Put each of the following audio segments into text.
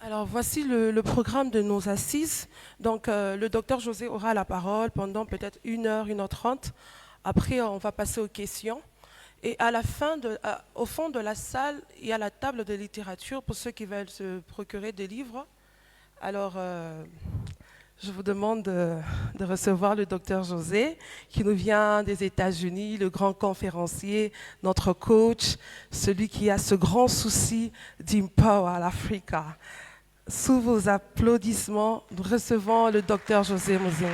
Alors, voici le programme de nos assises. Donc, le docteur José aura la parole pendant peut-être 1 heure, 1 heure 30. Après, on va passer aux questions. Et à la fin, au fond de la salle, il y a la table de littérature pour ceux qui veulent se procurer des livres. Alors, je vous demande de recevoir le docteur José, qui nous vient des États-Unis, le grand conférencier, notre coach, celui qui a ce grand souci d'Empower l'Africa. Sous vos applaudissements, nous recevons le docteur José Mouzin.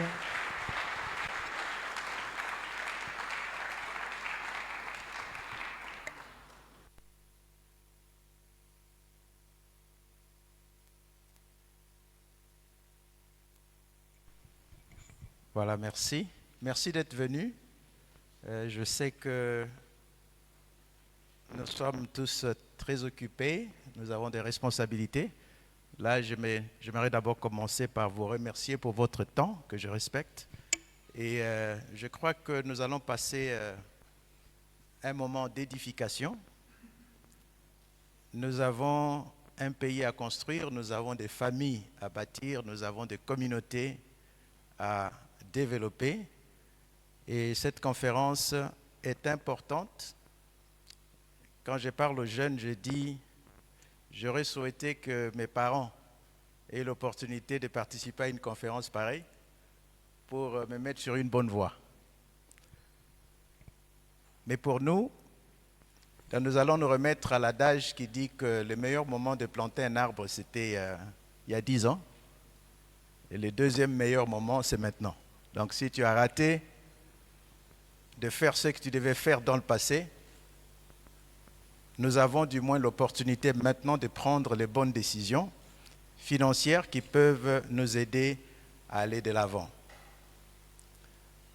Voilà, merci. Merci d'être venu. Je sais que nous sommes tous très occupés, nous avons des responsabilités. Là, j'aimerais d'abord commencer par vous remercier pour votre temps, que je respecte. Et je crois que nous allons passer un moment d'édification. Nous avons un pays à construire, nous avons des familles à bâtir, nous avons des communautés à développer. Et cette conférence est importante. Quand je parle aux jeunes, je dis, j'aurais souhaité que mes parents aient l'opportunité de participer à une conférence pareille pour me mettre sur une bonne voie. Mais pour nous, nous allons nous remettre à l'adage qui dit que le meilleur moment de planter un arbre, c'était il y a 10 ans. Et le deuxième meilleur moment, c'est maintenant. Donc si tu as raté de faire ce que tu devais faire dans le passé, nous avons du moins l'opportunité maintenant de prendre les bonnes décisions financières qui peuvent nous aider à aller de l'avant.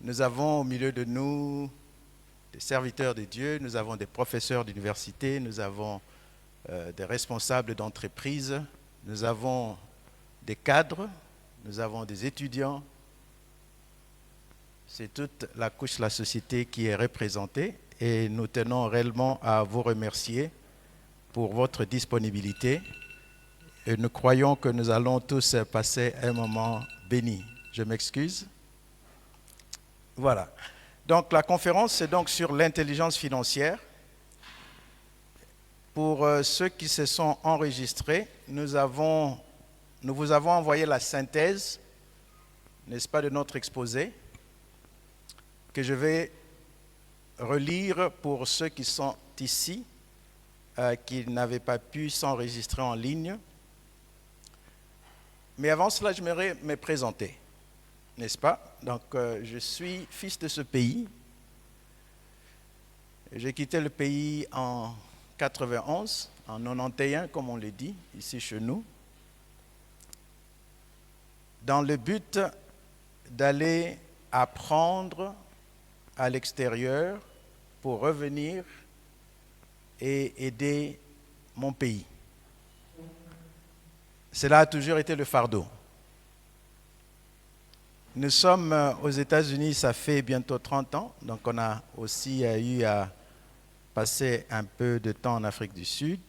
Nous avons au milieu de nous des serviteurs de Dieu, nous avons des professeurs d'université, nous avons des responsables d'entreprise, nous avons des cadres, nous avons des étudiants. C'est toute la couche de la société qui est représentée et nous tenons réellement à vous remercier pour votre disponibilité et nous croyons que nous allons tous passer un moment béni. Je m'excuse. Voilà. Donc la conférence, c'est donc sur l'intelligence financière. Pour ceux qui se sont enregistrés, nous vous avons envoyé la synthèse, n'est-ce pas, de notre exposé, que je vais relire pour ceux qui sont ici, qui n'avaient pas pu s'enregistrer en ligne. Mais avant cela, j'aimerais me présenter, n'est-ce pas? Donc, je suis fils de ce pays. J'ai quitté le pays en 91, en 91, comme on le dit, ici chez nous, dans le but d'aller apprendre à l'extérieur pour revenir et aider mon pays. Cela a toujours été le fardeau. Nous sommes aux États-Unis, ça fait bientôt 30 ans, donc on a aussi eu à passer un peu de temps en Afrique du Sud.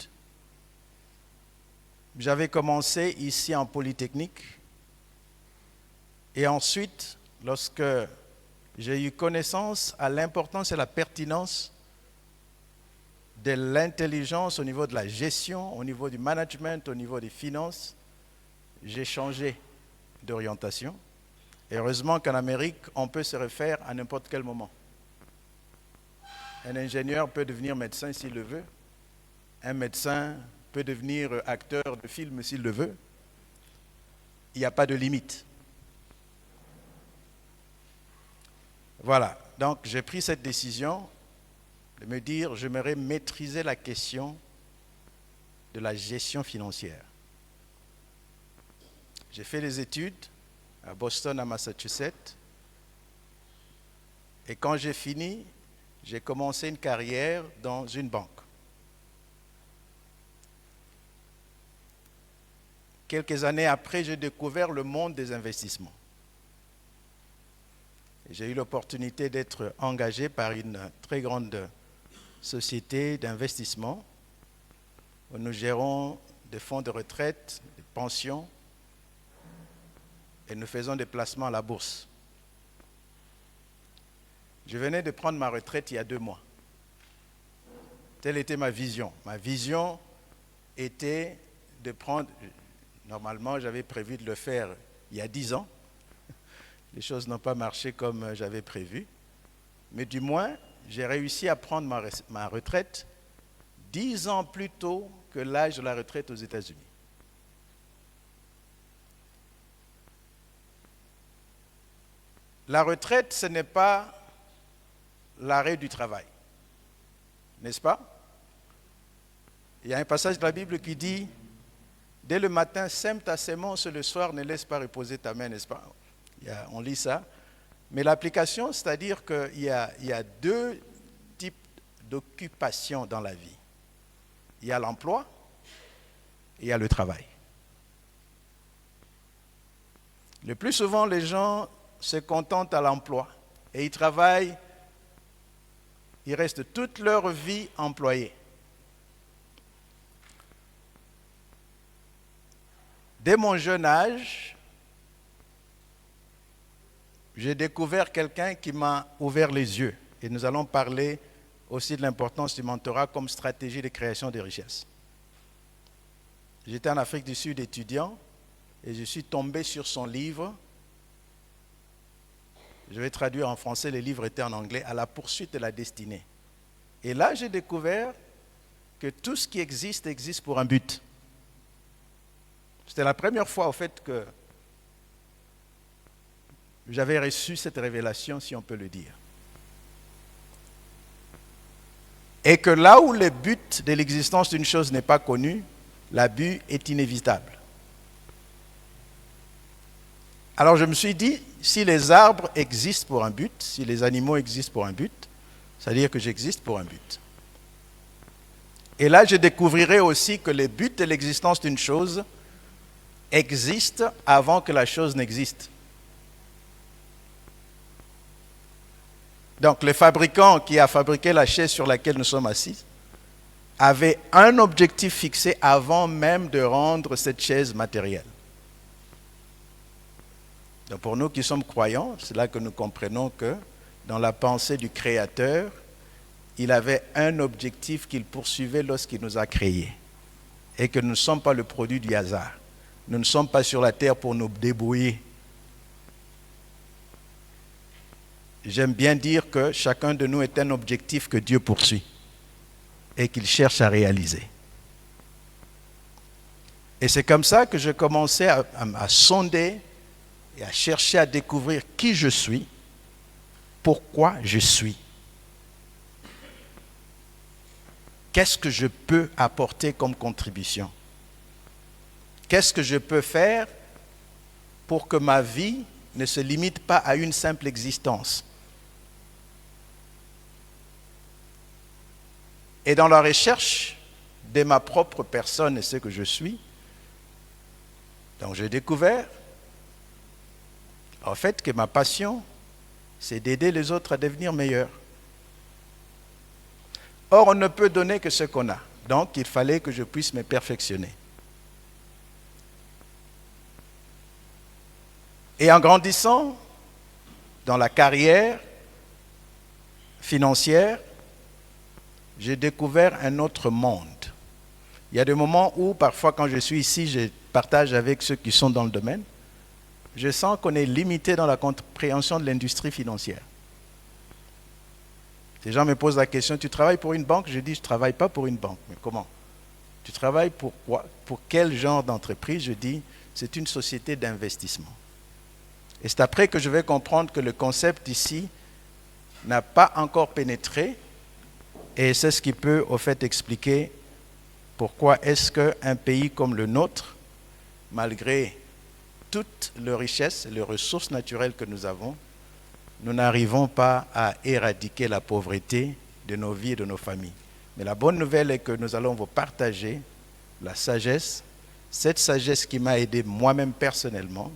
J'avais commencé ici en Polytechnique et ensuite, lorsque j'ai eu connaissance à l'importance et la pertinence de l'intelligence au niveau de la gestion, au niveau du management, au niveau des finances, j'ai changé d'orientation. Et heureusement qu'en Amérique, on peut se refaire à n'importe quel moment. Un ingénieur peut devenir médecin s'il le veut. Un médecin peut devenir acteur de film s'il le veut. Il n'y a pas de limite. Voilà, donc j'ai pris cette décision de me dire, j'aimerais maîtriser la question de la gestion financière. J'ai fait des études à Boston, à Massachusetts. Et quand j'ai fini, j'ai commencé une carrière dans une banque. Quelques années après, j'ai découvert le monde des investissements. J'ai eu l'opportunité d'être engagé par une très grande société d'investissement où nous gérons des fonds de retraite, des pension et nous faisons des placements à la bourse. Je venais de prendre ma retraite il y a 2 mois. Telle était ma vision. Ma vision était de prendre... Normalement, j'avais prévu de le faire il y a 10 ans. Les choses n'ont pas marché comme j'avais prévu. Mais du moins, j'ai réussi à prendre ma retraite 10 ans plus tôt que l'âge de la retraite aux États-Unis. La retraite, ce n'est pas l'arrêt du travail, n'est-ce pas? Il y a un passage de la Bible qui dit « Dès le matin, sème ta sémence, le soir, ne laisse pas reposer ta main », n'est-ce pas? On lit ça. Mais l'application, c'est-à-dire qu'il y a 2 types d'occupations dans la vie. Il y a l'emploi et il y a le travail. Le plus souvent, les gens se contentent à l'emploi et ils travaillent, ils restent toute leur vie employés. Dès mon jeune âge, j'ai découvert quelqu'un qui m'a ouvert les yeux. Et nous allons parler aussi de l'importance du mentorat comme stratégie de création de richesses. J'étais en Afrique du Sud étudiant et je suis tombé sur son livre. Je vais traduire en français, les livres étaient en anglais, « À la poursuite de la destinée ». Et là, j'ai découvert que tout ce qui existe, existe pour un but. C'était la première fois, au fait, que j'avais reçu cette révélation, si on peut le dire. Et que là où le but de l'existence d'une chose n'est pas connu, l'abus est inévitable. Alors je me suis dit, si les arbres existent pour un but, si les animaux existent pour un but, c'est-à-dire que j'existe pour un but. Et là, je découvrirai aussi que le but de l'existence d'une chose existe avant que la chose n'existe. Donc, le fabricant qui a fabriqué la chaise sur laquelle nous sommes assis avait un objectif fixé avant même de rendre cette chaise matérielle. Donc, pour nous qui sommes croyants, c'est là que nous comprenons que dans la pensée du Créateur, il avait un objectif qu'il poursuivait lorsqu'il nous a créés. Et que nous ne sommes pas le produit du hasard. Nous ne sommes pas sur la terre pour nous débrouiller. J'aime bien dire que chacun de nous est un objectif que Dieu poursuit et qu'il cherche à réaliser. Et c'est comme ça que je commençais à sonder et à chercher à découvrir qui je suis, pourquoi je suis. Qu'est-ce que je peux apporter comme contribution? Qu'est-ce que je peux faire pour que ma vie ne se limite pas à une simple existence? Et dans la recherche de ma propre personne et ce que je suis, donc j'ai découvert en fait que ma passion, c'est d'aider les autres à devenir meilleurs. Or, on ne peut donner que ce qu'on a. Donc, il fallait que je puisse me perfectionner. Et en grandissant dans la carrière financière, j'ai découvert un autre monde. Il y a des moments où, parfois, quand je suis ici, je partage avec ceux qui sont dans le domaine. Je sens qu'on est limité dans la compréhension de l'industrie financière. Les gens me posent la question, tu travailles pour une banque? Je dis, je ne travaille pas pour une banque. Mais comment? Tu travailles pour quoi? Pour quel genre d'entreprise? Je dis, c'est une société d'investissement. Et c'est après que je vais comprendre que le concept ici n'a pas encore pénétré. Et c'est ce qui peut, au fait, expliquer pourquoi est-ce qu'un pays comme le nôtre, malgré toutes les richesses, les ressources naturelles que nous avons, nous n'arrivons pas à éradiquer la pauvreté de nos vies et de nos familles. Mais la bonne nouvelle est que nous allons vous partager la sagesse, cette sagesse qui m'a aidé moi-même personnellement,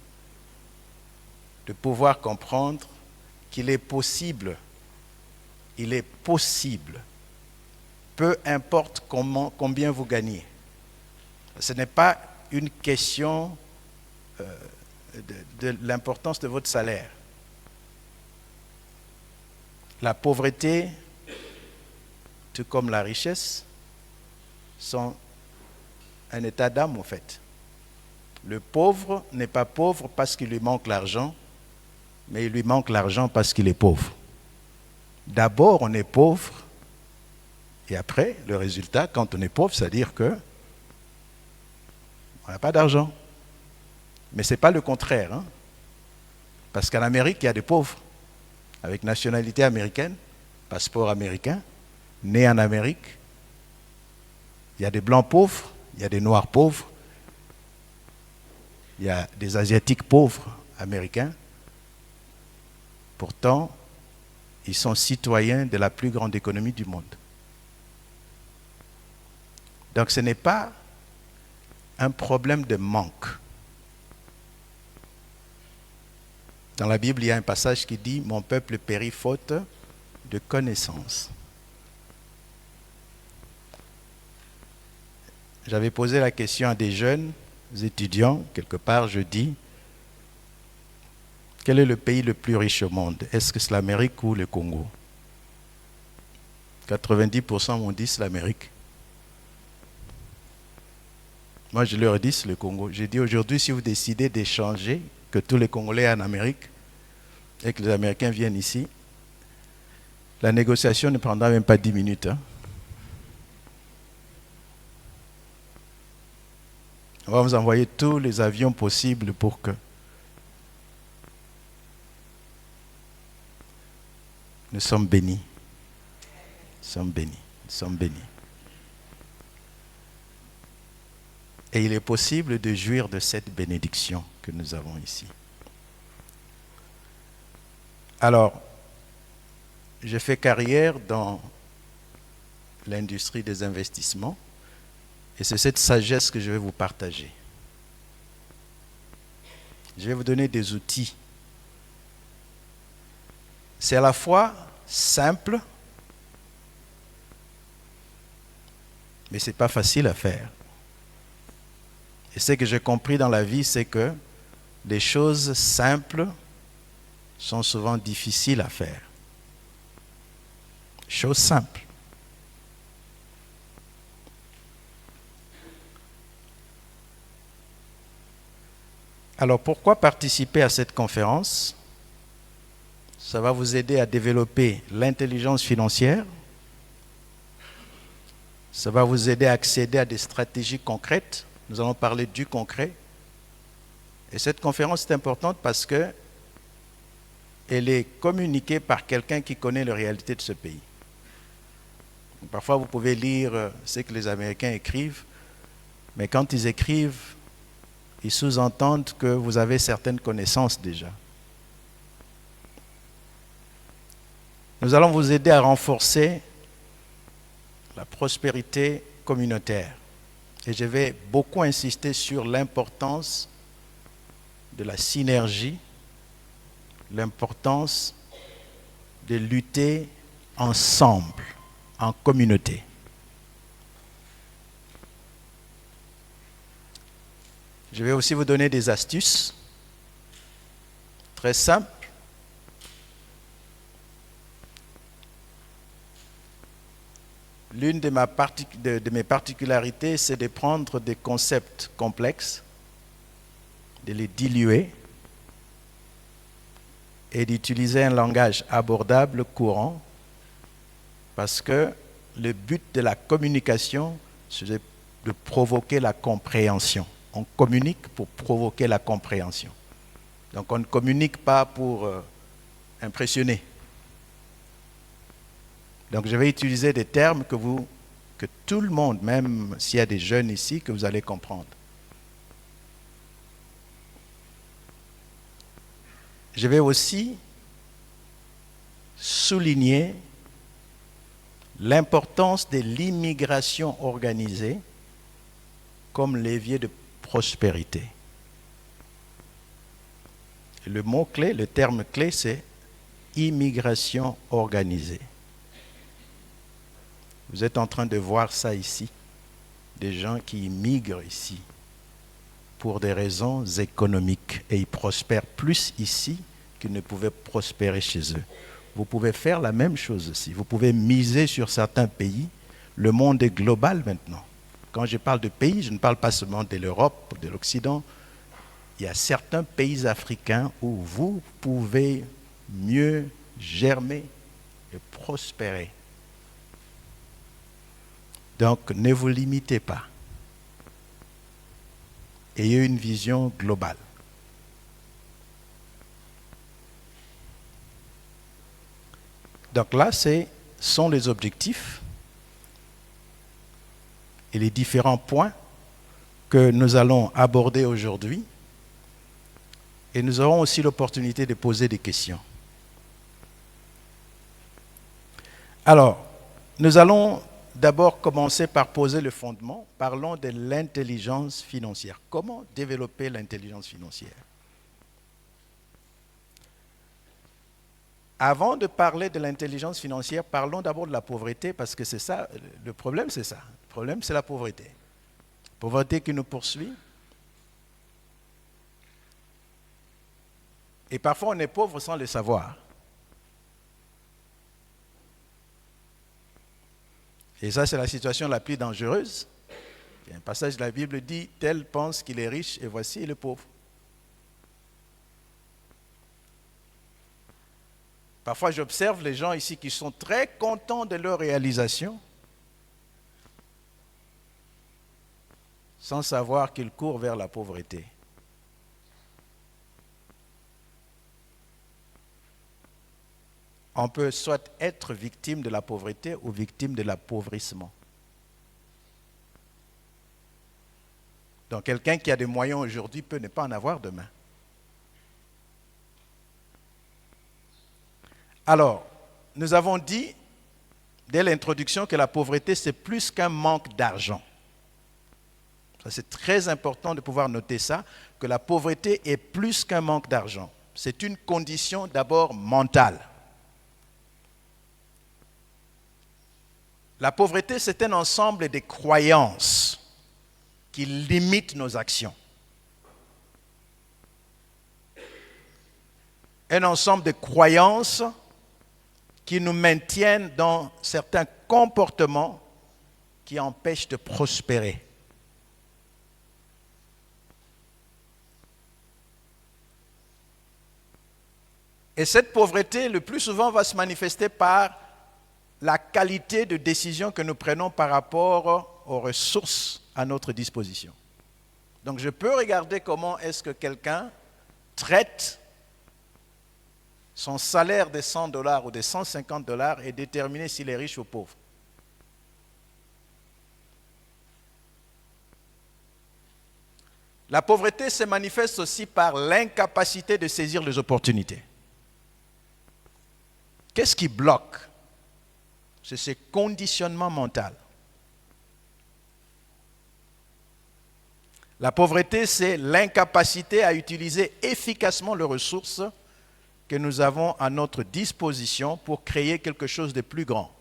de pouvoir comprendre qu'il est possible, peu importe combien vous gagnez. Ce n'est pas une question de l'importance de votre salaire. La pauvreté, tout comme la richesse, sont un état d'âme en fait. Le pauvre n'est pas pauvre parce qu'il lui manque l'argent, mais il lui manque l'argent parce qu'il est pauvre. D'abord, on est pauvre, et après, le résultat, quand on est pauvre, c'est-à-dire que on n'a pas d'argent. Mais ce n'est pas le contraire. Hein? Parce qu'en Amérique, il y a des pauvres, avec nationalité américaine, passeport américain, nés en Amérique. Il y a des blancs pauvres, il y a des noirs pauvres, il y a des asiatiques pauvres américains. Pourtant, ils sont citoyens de la plus grande économie du monde. Donc ce n'est pas un problème de manque. Dans la Bible, il y a un passage qui dit « Mon peuple périt faute de connaissance ». J'avais posé la question à des jeunes étudiants, quelque part, je dis « Quel est le pays le plus riche au monde? Est-ce que c'est l'Amérique ou le Congo ?» 90% m'ont dit c'est l'Amérique. Moi, je leur dis c'est le Congo. J'ai dit aujourd'hui, si vous décidez d'échanger, que tous les Congolais en Amérique et que les Américains viennent ici, la négociation ne prendra même pas 10 minutes. Hein. On va vous envoyer tous les avions possibles pour que nous sommes bénis. Nous sommes bénis. Nous sommes bénis. Et il est possible de jouir de cette bénédiction que nous avons ici. Alors, j'ai fait carrière dans l'industrie des investissements et c'est cette sagesse que je vais vous partager. Je vais vous donner des outils. C'est à la fois simple, mais ce n'est pas facile à faire. Et ce que j'ai compris dans la vie, c'est que les choses simples sont souvent difficiles à faire. Choses simples. Alors pourquoi participer à cette conférence? Ça va vous aider à développer l'intelligence financière. Ça va vous aider à accéder à des stratégies concrètes. Nous allons parler du concret. Et cette conférence est importante parce que elle est communiquée par quelqu'un qui connaît la réalité de ce pays. Parfois, vous pouvez lire ce que les Américains écrivent, mais quand ils écrivent, ils sous-entendent que vous avez certaines connaissances déjà. Nous allons vous aider à renforcer la prospérité communautaire. Et je vais beaucoup insister sur l'importance de la synergie, l'importance de lutter ensemble, en communauté. Je vais aussi vous donner des astuces très simples. L'une de mes particularités, c'est de prendre des concepts complexes, de les diluer et d'utiliser un langage abordable, courant, parce que le but de la communication, c'est de provoquer la compréhension. On communique pour provoquer la compréhension. Donc on ne communique pas pour impressionner. Donc je vais utiliser des termes que tout le monde, même s'il y a des jeunes ici, que vous allez comprendre. Je vais aussi souligner l'importance de l'immigration organisée comme levier de prospérité. Le mot-clé, le terme clé, c'est immigration organisée. Vous êtes en train de voir ça ici, des gens qui immigrent ici. pour des raisons économiques. Et ils prospèrent plus ici qu'ils ne pouvaient prospérer chez eux. Vous pouvez faire la même chose aussi. Vous pouvez miser sur certains pays. Le monde est global maintenant. Quand je parle de pays, je ne parle pas seulement de l'Europe, de l'Occident. Il y a certains pays africains où vous pouvez mieux germer et prospérer. Donc, ne vous limitez pas. Ayez une vision globale. Donc là, ce sont les objectifs et les différents points que nous allons aborder aujourd'hui. Et nous aurons aussi l'opportunité de poser des questions. Alors, nous allons d'abord commencer par poser le fondement. Parlons de l'intelligence financière. Comment développer l'intelligence financière? Avant de parler de l'intelligence financière, parlons d'abord de la pauvreté, parce que c'est ça, le problème c'est ça. Le problème c'est la pauvreté. Pauvreté qui nous poursuit. Et parfois on est pauvre sans le savoir. Et ça c'est la situation la plus dangereuse. Il y a un passage de la Bible dit, tel pense qu'il est riche et voici il est pauvre. Parfois, j'observe les gens ici qui sont très contents de leur réalisation, sans savoir qu'ils courent vers la pauvreté. On peut soit être victime de la pauvreté ou victime de l'appauvrissement. Donc, quelqu'un qui a des moyens aujourd'hui peut ne pas en avoir demain. Alors, nous avons dit dès l'introduction que la pauvreté, c'est plus qu'un manque d'argent. C'est très important de pouvoir noter ça, que la pauvreté est plus qu'un manque d'argent. C'est une condition d'abord mentale. La pauvreté, c'est un ensemble de croyances qui limitent nos actions. Un ensemble de croyances qui nous maintiennent dans certains comportements qui empêchent de prospérer. Et cette pauvreté, le plus souvent, va se manifester par la qualité de décision que nous prenons par rapport aux ressources à notre disposition. Donc je peux regarder comment est-ce que quelqu'un traite son salaire de $100 ou de $150 et déterminer s'il est riche ou pauvre. La pauvreté se manifeste aussi par l'incapacité de saisir les opportunités. Qu'est-ce qui bloque? C'est ce conditionnement mental. La pauvreté, c'est l'incapacité à utiliser efficacement les ressources que nous avons à notre disposition pour créer quelque chose de plus grand.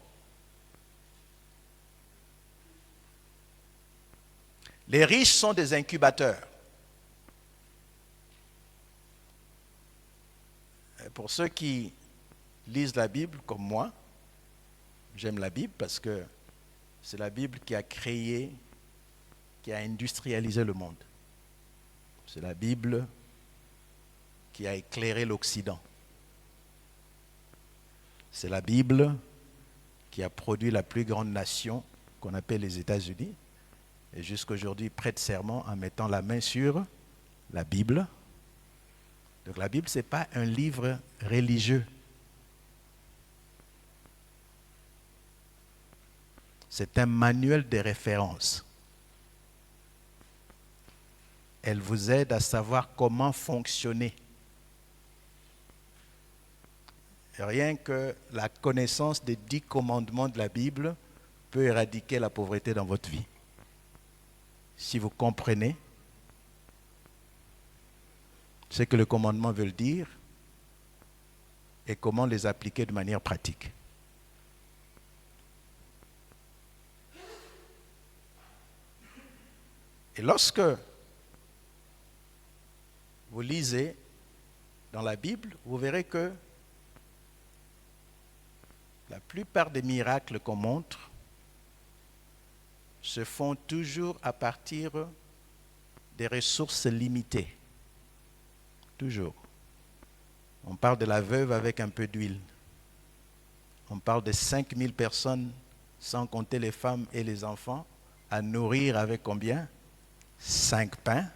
Les riches sont des incubateurs. Pour ceux qui lisent la Bible comme moi, j'aime la Bible parce que c'est la Bible qui a créé, qui a industrialisé le monde. C'est la Bible qui a éclairé l'Occident. C'est la Bible qui a produit la plus grande nation qu'on appelle les États-Unis. Et jusqu'à aujourd'hui, prête serment en mettant la main sur la Bible. Donc la Bible, ce n'est pas un livre religieux. C'est un manuel de référence. Elle vous aide à savoir comment fonctionner. Rien que la connaissance des 10 commandements de la Bible peut éradiquer la pauvreté dans votre vie. Si vous comprenez ce que les commandements veulent dire et comment les appliquer de manière pratique. Et lorsque vous lisez dans la Bible, vous verrez que la plupart des miracles qu'on montre se font toujours à partir des ressources limitées. Toujours. On parle de la veuve avec un peu d'huile. On parle de 5000 personnes, sans compter les femmes et les enfants, à nourrir avec combien? 5 pains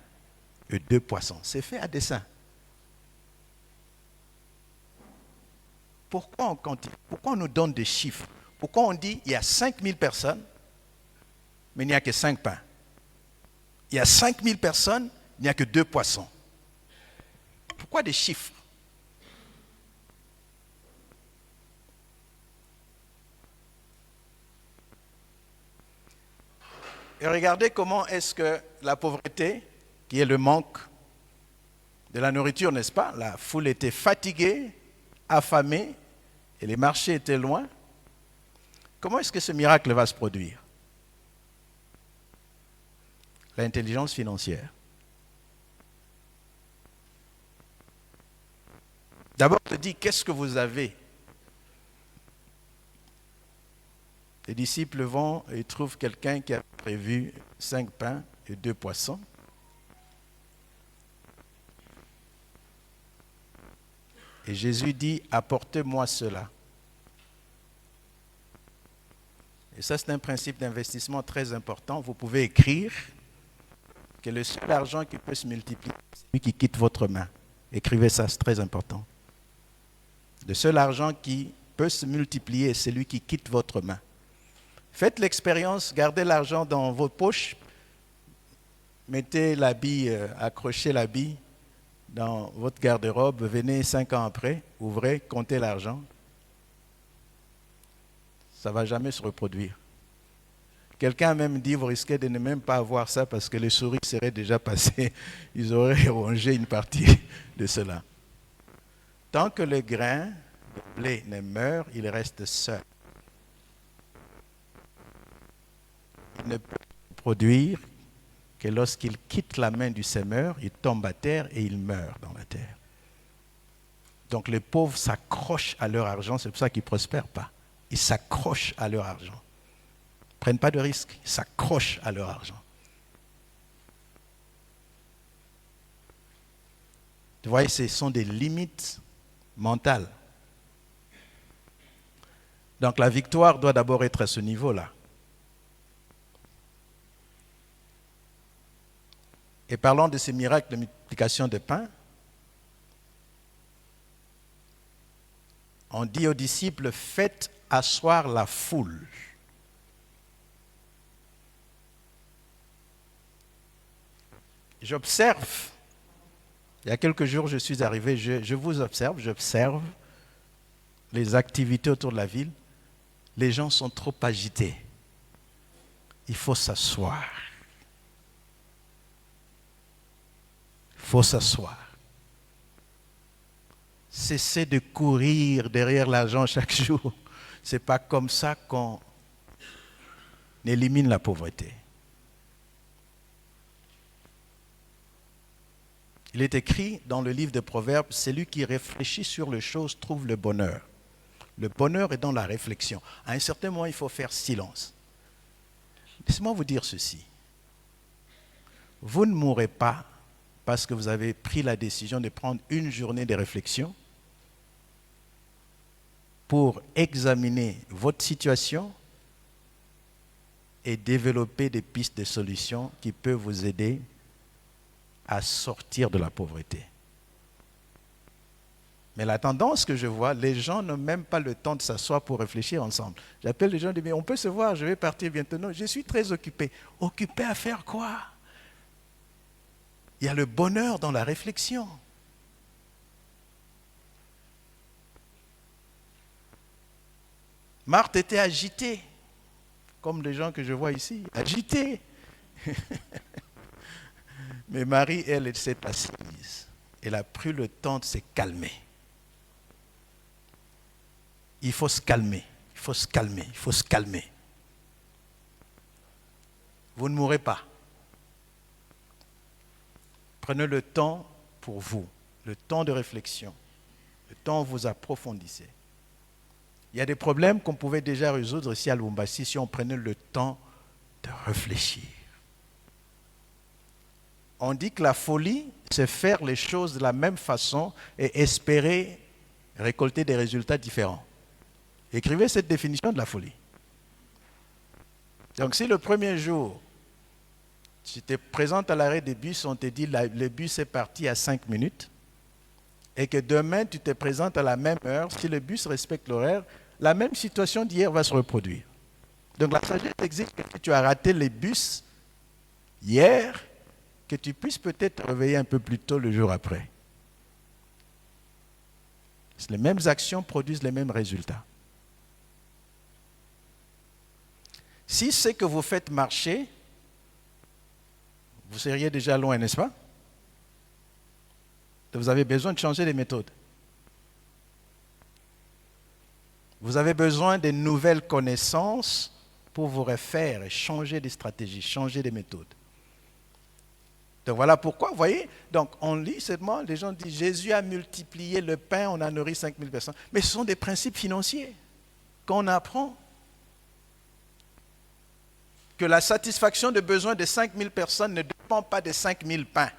et 2 poissons. C'est fait à dessein. Pourquoi on nous donne des chiffres? Pourquoi on dit qu'il y a 5000 personnes, mais il n'y a que 5 pains? Il y a 5000 personnes, il n'y a que 2 poissons. Pourquoi des chiffres? Et regardez comment est-ce que la pauvreté, qui est le manque de la nourriture, n'est-ce pas? La foule était fatiguée, affamée, et les marchés étaient loin. Comment est-ce que ce miracle va se produire? L'intelligence financière. D'abord, on te dit, qu'est-ce que vous avez? Les disciples vont et trouvent quelqu'un qui a prévu 5 pains et 2 poissons. Et Jésus dit, apportez-moi cela. Et ça, c'est un principe d'investissement très important. Vous pouvez écrire que le seul argent qui peut se multiplier, c'est celui qui quitte votre main. Écrivez ça, c'est très important. Le seul argent qui peut se multiplier, c'est celui qui quitte votre main. Faites l'expérience, gardez l'argent dans vos poches, mettez l'habit, accrochez l'habit dans votre garde-robe, venez 5 ans après, ouvrez, comptez l'argent. Ça ne va jamais se reproduire. Quelqu'un a même dit, vous risquez de ne même pas avoir ça parce que les souris seraient déjà passées, ils auraient rongé une partie de cela. Tant que le grain de blé ne meurt, il reste seul. Il ne peut produire que lorsqu'il quitte la main du semeur, il tombe à terre et il meurt dans la terre. Donc les pauvres s'accrochent à leur argent, c'est pour ça qu'ils ne prospèrent pas. Ils s'accrochent à leur argent. Ils ne prennent pas de risques, ils s'accrochent à leur argent. Vous voyez, ce sont des limites mentales. Donc la victoire doit d'abord être à ce niveau-là. Et parlons de ces miracles de multiplication de pain. On dit aux disciples, faites asseoir la foule. J'observe, il y a quelques jours je suis arrivé, je vous observe, j'observe les activités autour de la ville. Les gens sont trop agités. Il faut s'asseoir. Il faut s'asseoir. Cessez de courir derrière l'argent chaque jour. Ce n'est pas comme ça qu'on élimine la pauvreté. Il est écrit dans le livre de Proverbes, celui qui réfléchit sur les choses trouve le bonheur. Le bonheur est dans la réflexion. À un certain moment, il faut faire silence. Laissez-moi vous dire ceci. Vous ne mourrez pas parce que vous avez pris la décision de prendre une journée de réflexion pour examiner votre situation et développer des pistes de solutions qui peuvent vous aider à sortir de la pauvreté. Mais la tendance que je vois, les gens n'ont même pas le temps de s'asseoir pour réfléchir ensemble. J'appelle les gens et dis, mais on peut se voir, je vais partir bientôt. Non, je suis très occupé. Occupé à faire quoi? Il y a le bonheur dans la réflexion. Marthe était agitée, comme les gens que je vois ici, agitée. Mais Marie, elle s'est assise. Elle a pris le temps de se calmer. Il faut se calmer, il faut se calmer, il faut se calmer. Vous ne mourrez pas. Prenez le temps pour vous, le temps de réflexion, le temps où vous approfondissez. Il y a des problèmes qu'on pouvait déjà résoudre ici à Lubumbashi si on prenait le temps de réfléchir. On dit que la folie, c'est faire les choses de la même façon et espérer récolter des résultats différents. Écrivez cette définition de la folie. Donc si le premier jour, tu te présentes à l'arrêt des bus, on te dit le bus est parti à 5 minutes, et que demain tu te présentes à la même heure, si le bus respecte l'horaire, la même situation d'hier va se reproduire. Donc la sagesse exige que tu as raté les bus hier, que tu puisses peut-être te réveiller un peu plus tôt le jour après. Les mêmes actions produisent les mêmes résultats. Si ce que vous faites marcher, vous seriez déjà loin, n'est-ce pas? Vous avez besoin de changer les méthodes. Vous avez besoin de nouvelles connaissances pour vous refaire et changer des stratégies, changer des méthodes. Donc voilà pourquoi, vous voyez, donc on lit seulement, les gens disent Jésus a multiplié le pain, on a nourri 5000 personnes. Mais ce sont des principes financiers qu'on apprend. Que la satisfaction des besoins de 5000 personnes ne dépend pas de 5000 pains.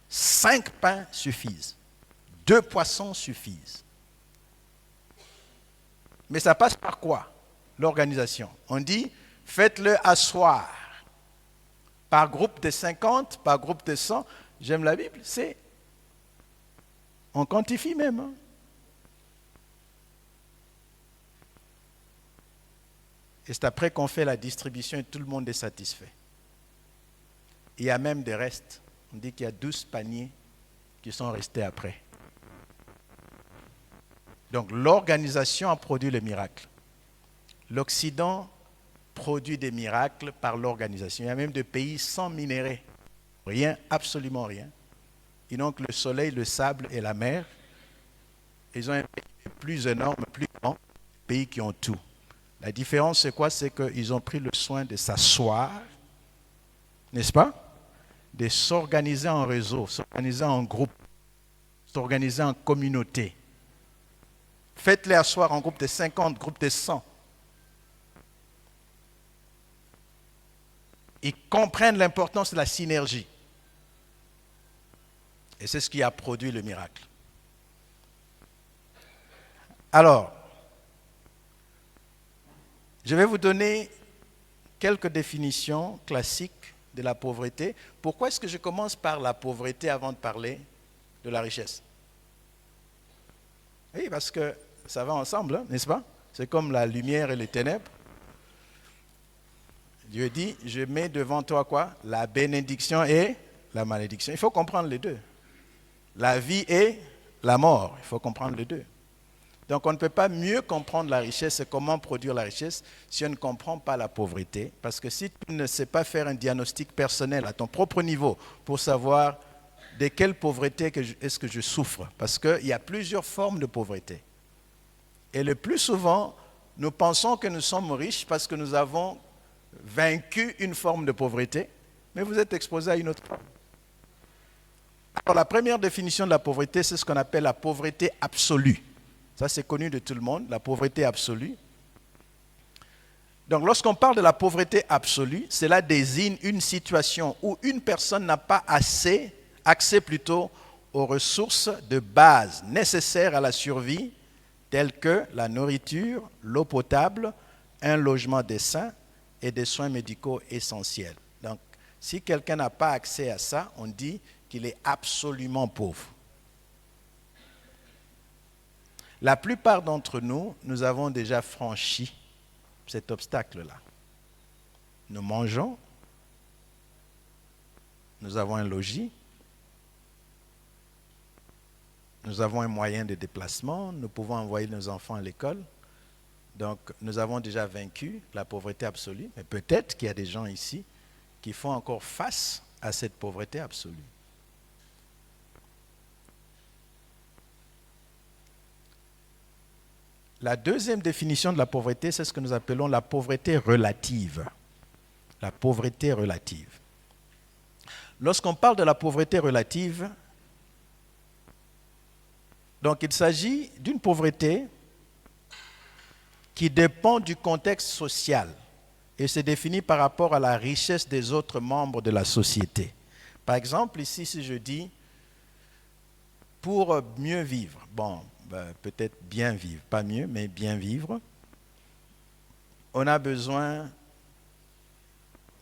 5 pains suffisent. 2 poissons suffisent. Mais ça passe par quoi? L'organisation. On dit, faites-le asseoir. Par groupe de 50, par groupe de 100. J'aime la Bible, c'est... On quantifie même. Hein? Et c'est après qu'on fait la distribution et tout le monde est satisfait. Il y a même des restes. On dit qu'il y a 12 paniers qui sont restés après. Donc l'organisation a produit le miracle. L'Occident produit des miracles par l'organisation. Il y a même des pays sans minerais. Rien, absolument rien. Ils n'ont que le soleil, le sable et la mer. Ils ont un pays plus énorme, plus grand, pays qui ont tout. La différence, c'est quoi? C'est qu'ils ont pris le soin de s'asseoir, n'est-ce pas? De s'organiser en réseau, s'organiser en groupe, s'organiser en communauté. Faites-les asseoir en groupe de 50, groupe de 100. Ils comprennent l'importance de la synergie. Et c'est ce qui a produit le miracle. Alors, je vais vous donner quelques définitions classiques de la pauvreté. Pourquoi est-ce que je commence par la pauvreté avant de parler de la richesse? Oui, parce que ça va ensemble, hein, n'est-ce pas? C'est comme la lumière et les ténèbres. Dieu dit, je mets devant toi quoi? La bénédiction et la malédiction. Il faut comprendre les deux. La vie et la mort. Il faut comprendre les deux. Donc on ne peut pas mieux comprendre la richesse et comment produire la richesse si on ne comprend pas la pauvreté. Parce que si tu ne sais pas faire un diagnostic personnel à ton propre niveau pour savoir de quelle pauvreté est-ce que je souffre. Parce qu'il y a plusieurs formes de pauvreté. Et le plus souvent, nous pensons que nous sommes riches parce que nous avons vaincu une forme de pauvreté, mais vous êtes exposé à une autre forme. Alors la première définition de la pauvreté, c'est ce qu'on appelle la pauvreté absolue. Ça, c'est connu de tout le monde, la pauvreté absolue. Donc, lorsqu'on parle de la pauvreté absolue, cela désigne une situation où une personne n'a pas accès aux ressources de base nécessaires à la survie, telles que la nourriture, l'eau potable, un logement décent et des soins médicaux essentiels. Donc, si quelqu'un n'a pas accès à ça, on dit qu'il est absolument pauvre. La plupart d'entre nous, nous avons déjà franchi cet obstacle-là. Nous mangeons, nous avons un logis, nous avons un moyen de déplacement, nous pouvons envoyer nos enfants à l'école. Donc, nous avons déjà vaincu la pauvreté absolue, mais peut-être qu'il y a des gens ici qui font encore face à cette pauvreté absolue. La deuxième définition de la pauvreté, c'est ce que nous appelons la pauvreté relative. La pauvreté relative. Lorsqu'on parle de la pauvreté relative, Donc il s'agit d'une pauvreté qui dépend du contexte social et se définit par rapport à la richesse des autres membres de la société. Par exemple, ici, si je dis pour mieux vivre, bon, peut-être bien vivre, pas mieux, mais bien vivre, on a besoin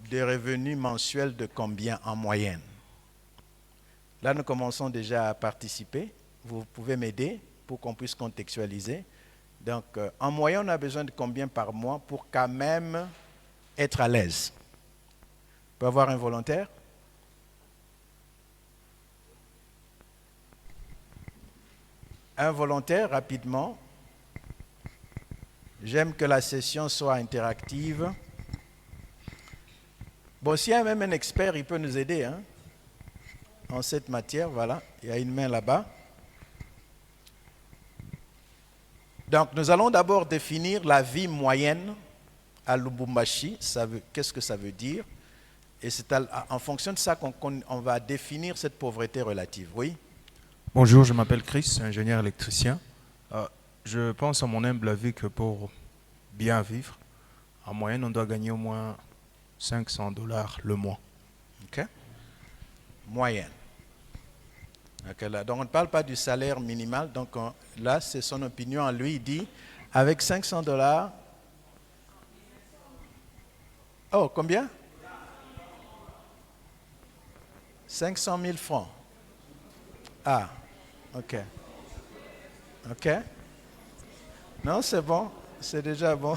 de revenus mensuels de combien en moyenne? Là, nous commençons déjà à participer. Vous pouvez m'aider pour qu'on puisse contextualiser. Donc, en moyenne, on a besoin de combien par mois pour quand même être à l'aise? On peut avoir un volontaire? Un volontaire, rapidement. J'aime que la session soit interactive. Bon, s'il y a même un expert, il peut nous aider hein, en cette matière. Voilà, il y a une main là-bas. Donc, nous allons d'abord définir la vie moyenne à Lubumbashi. Qu'est-ce que ça veut dire? Et c'est en fonction de ça qu'on va définir cette pauvreté relative. Oui? Bonjour, je m'appelle Chris, ingénieur électricien. Je pense à mon humble avis que pour bien vivre, en moyenne, on doit gagner au moins $500 le mois. OK. Moyenne. Okay, là. Donc, on ne parle pas du salaire minimal. Donc, là, c'est son opinion à lui. Il dit, avec $500... Oh, combien? 500 000 francs. Ah, OK. OK. Non, c'est bon. C'est déjà bon.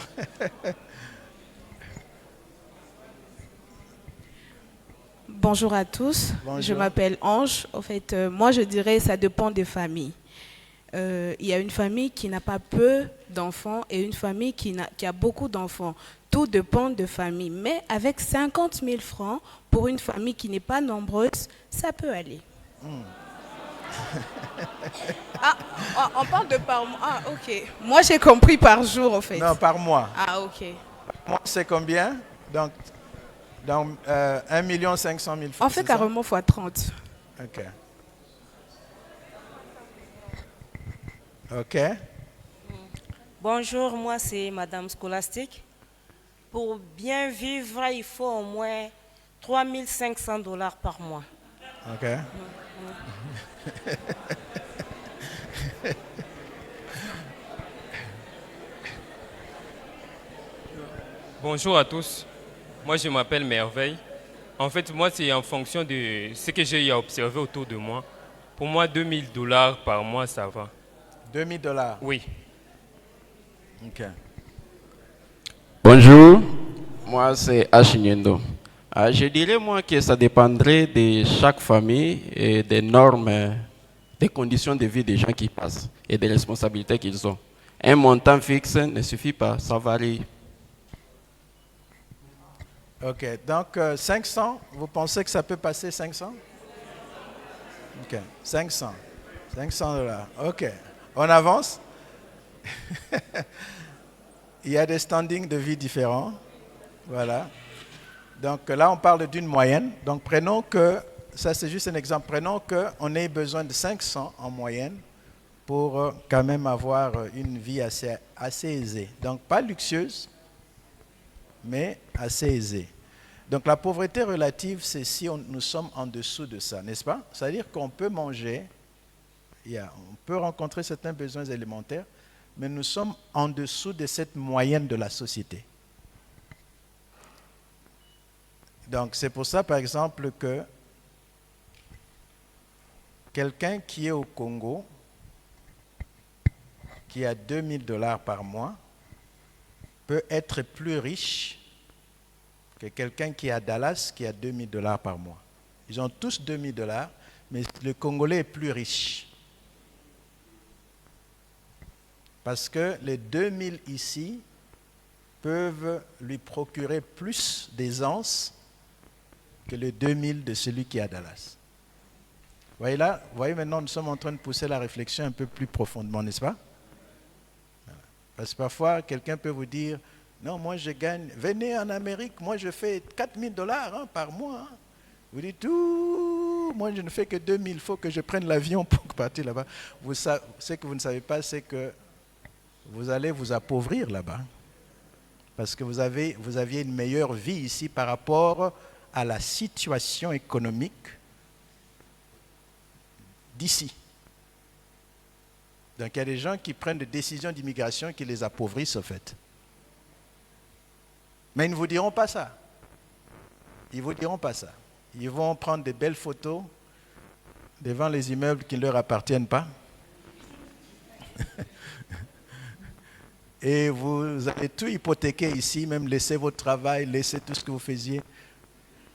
Bonjour à tous, Bonjour. Je m'appelle Ange. En fait, moi je dirais que ça dépend des familles. Il y a une famille qui n'a pas peu d'enfants et une famille qui a beaucoup d'enfants. Tout dépend de famille. Mais avec 50 000 francs, pour une famille qui n'est pas nombreuse, ça peut aller. Ah, on parle de par mois. Ah, ok. Moi j'ai compris par jour en fait. Non, par mois. Ah, ok. Par mois, c'est combien? Donc 1 500 000 francs. On fait carrément x 30. OK. OK. Bonjour, moi c'est Madame Scholastique. Pour bien vivre, il faut au moins $3 par mois. OK. Bonjour à tous. Moi, je m'appelle Merveille. En fait, moi, c'est en fonction de ce que j'ai observé autour de moi. Pour moi, $2000 par mois, ça va. $2000? Oui. OK. Bonjour, moi c'est Achinyendo. Je dirais moi que ça dépendrait de chaque famille et des normes, des conditions de vie des gens qui passent et des responsabilités qu'ils ont. Un montant fixe ne suffit pas, ça varie. OK. Donc 500, vous pensez que ça peut passer 500? OK. 500. $500. OK. On avance? Il y a des standings de vie différents. Voilà. Donc là, on parle d'une moyenne. Donc prenons que, ça c'est juste un exemple, prenons qu'on ait besoin de 500 en moyenne pour quand même avoir une vie assez aisée. Donc pas luxueuse, mais assez aisée. Donc la pauvreté relative, c'est si nous sommes en dessous de ça, n'est-ce pas? C'est-à-dire qu'on peut manger, on peut rencontrer certains besoins élémentaires, mais nous sommes en dessous de cette moyenne de la société. Donc c'est pour ça, par exemple, que quelqu'un qui est au Congo, qui a $2000 par mois, peut être plus riche que quelqu'un qui est à Dallas, qui a $2000 par mois. Ils ont tous $2000, mais le Congolais est plus riche. Parce que les 2000 ici peuvent lui procurer plus d'aisance que les 2000 de celui qui est à Dallas. Vous voyez là, vous voyez maintenant, nous sommes en train de pousser la réflexion un peu plus profondément, n'est-ce pas? Voilà. Parce que parfois, quelqu'un peut vous dire, non, moi je gagne, venez en Amérique, moi je fais $4000 par mois. Vous dites, moi je ne fais que 2000, il faut que je prenne l'avion pour partir là-bas. Ce que vous ne savez pas, c'est que vous allez vous appauvrir là-bas. Parce que vous aviez une meilleure vie ici par rapport à la situation économique d'ici. Donc il y a des gens qui prennent des décisions d'immigration qui les appauvrissent au fait. Mais ils ne vous diront pas ça. Ils ne vous diront pas ça. Ils vont prendre des belles photos devant les immeubles qui ne leur appartiennent pas. Et vous allez tout hypothéquer ici, même laisser votre travail, laisser tout ce que vous faisiez